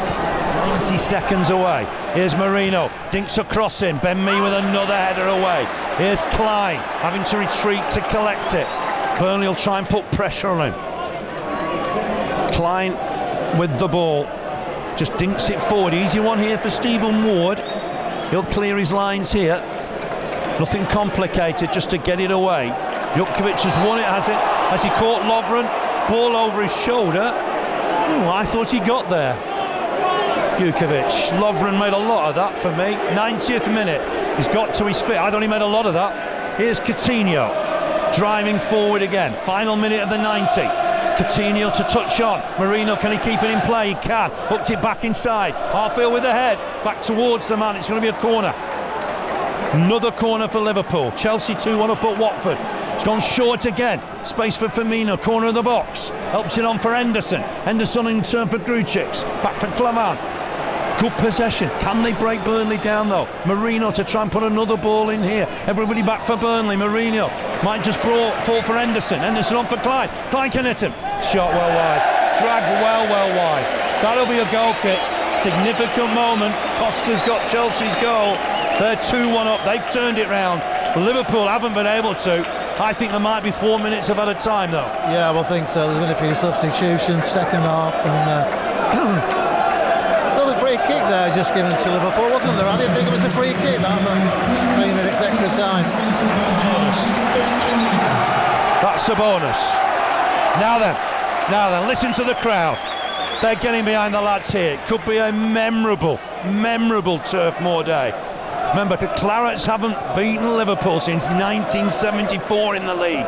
90 seconds away. Here's Marino, dinks across him. Ben Mee with another header away. Here's Klein having to retreat to collect it. Burnley will try and put pressure on him. Klein with the ball, just dinks it forward. Easy one here for Stephen Ward. He'll clear his lines here. Nothing complicated, just to get it away. Jutkiewicz has won it, has it? Has he caught Lovren? Ball over his shoulder. I thought he got there. Jutkiewicz. Lovren made a lot of that for me. 90th minute. He's got to his feet. I thought he made a lot of that. Here's Coutinho. Driving forward again. Final minute of the 90. Coutinho to touch on. Marino, can he keep it in play? He can. Hooked it back inside. Arfield with the head. Back towards the man. It's going to be a corner. Another corner for Liverpool. Chelsea 2-1 up at Watford. It's gone short again. Space for Firmino. Corner of the box. Helps it on for Henderson. Henderson in turn for Grucic. Back for Clavan. Good possession. Can they break Burnley down though? Marino to try and put another ball in here. Everybody back for Burnley. Marino might just fall for Henderson. Henderson on for Klein. Klein can hit him. Shot well wide. Dragged well wide. That'll be a goal kick. Significant moment. Costa's got Chelsea's goal. They're 2-1 up. They've turned it round. Liverpool haven't been able to. I think there might be 4 minutes of added time though. Yeah, I think so. There's been a few substitutions, second half, and another free kick there just given to Liverpool, wasn't there? I didn't think it was a free kick. That was 3 minutes extra time. That's a bonus. Now then, listen to the crowd. They're getting behind the lads here. It could be a memorable Turf Moor day. Remember, the Clarets haven't beaten Liverpool since 1974 in the league.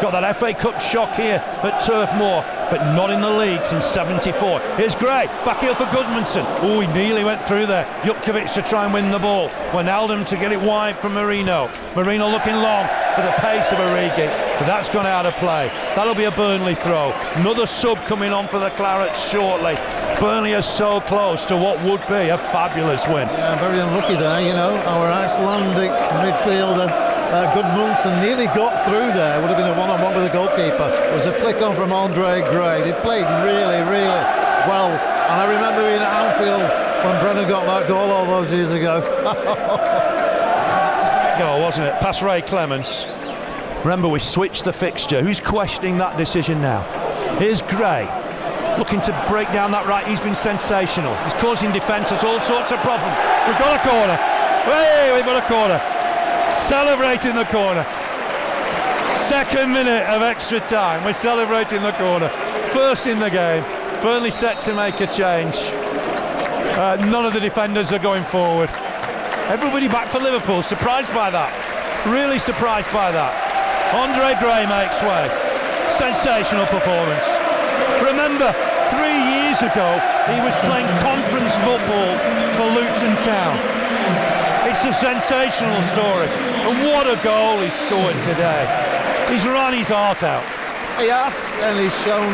Got that FA Cup shock here at Turf Moor. but not in the league since 74. Here's Gray, back heel for Goodmanson. Oh, he nearly went through there. Jutkiewicz to try and win the ball. Wijnaldum to get it wide from Marino. Marino looking long for the pace of Origi, but that's gone out of play. That'll be a Burnley throw. Another sub coming on for the Clarets shortly. Burnley are so close to what would be a fabulous win. Yeah, very unlucky there, you know. Our Icelandic midfielder Goodmanson nearly got through there. Would have been a one-on-one with the goalkeeper. It was a flick on from Andre Gray. They played really, really well. And I remember being at Anfield when Brennan got that goal all those years ago. Goal, wasn't it? Past Ray Clements. Remember, we switched the fixture. Who's questioning that decision now? Here's Gray, looking to break down that right. He's been sensational. He's causing defences all sorts of problems. We've got a corner. Hey, we've got a corner. Celebrating the corner. Second minute of extra time. We're celebrating the corner. First in the game. Burnley set to make a change. None of the defenders are going forward. Everybody back for Liverpool. Surprised by that. Really surprised by that. Andre Gray makes way. Sensational performance. Remember, 3 years ago, he was playing conference football for Luton Town. It's a sensational story. And what a goal he scored today. He's run his heart out. He has, and he's shown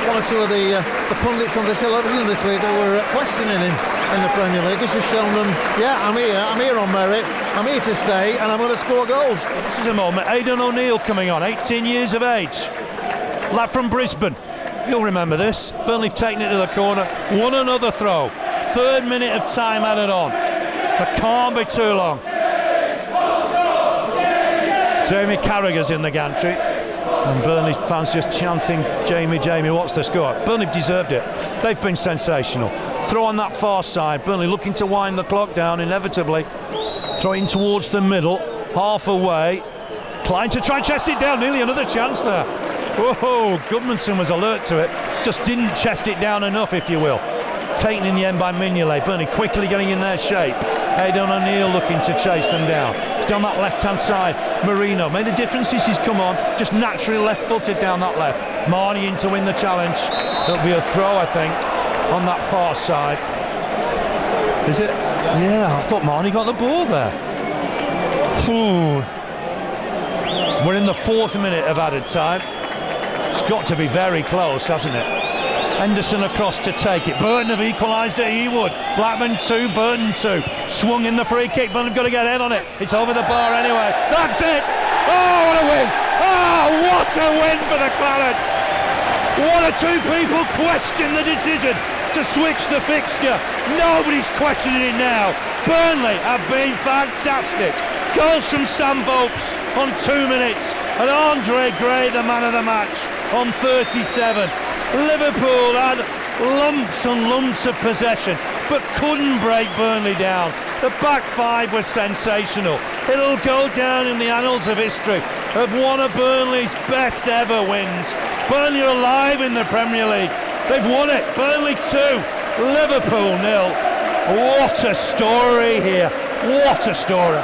one or two of the pundits on the television this week that were questioning him in the Premier League. He's just shown them, yeah, I'm here on merit, I'm here to stay, and I'm going to score goals. This is a moment. Aidan O'Neill coming on, 18 years of age. Lad from Brisbane. You'll remember this. Burnley have taken it to the corner, won another throw. 3rd minute of time added on. It can't be too long. Jamie Carragher's in the gantry. And Burnley fans just chanting, Jamie, what's the score? Burnley deserved it. They've been sensational. Throw on that far side. Burnley looking to wind the clock down inevitably. Throwing towards the middle, half away. Klein to try and chest it down. Nearly another chance there. Whoa, Goodmanson was alert to it. Just didn't chest it down enough, if you will. Taken in the end by Mignolet. Burnley quickly getting in their shape. Aidan O'Neill looking to chase them down. He's down that left-hand side. Marino made the difference since he's come on. Just naturally left-footed down that left. Marnie in to win the challenge. It'll be a throw, I think, on that far side. Is it? Yeah, I thought Marnie got the ball there. We're in the 4th minute of added time. It's got to be very close, hasn't it? Henderson across to take it. Burton have equalised it, he would. Blackman 2, Burton 2. Swung in the free kick, Burton have got to get head on it. It's over the bar anyway. That's it! Oh, what a win! Oh, what a win for the Clarets! 1 or 2 people question the decision to switch the fixture. Nobody's questioning it now. Burnley have been fantastic. Goals from Sam Vokes on 2 minutes. And Andre Gray, the man of the match, on 37. Liverpool had lumps and lumps of possession, but couldn't break Burnley down. The back 5 was sensational. It'll go down in the annals of history of one of Burnley's best ever wins. Burnley are alive in the Premier League. They've won it. Burnley 2, Liverpool 0. What a story here. What a story.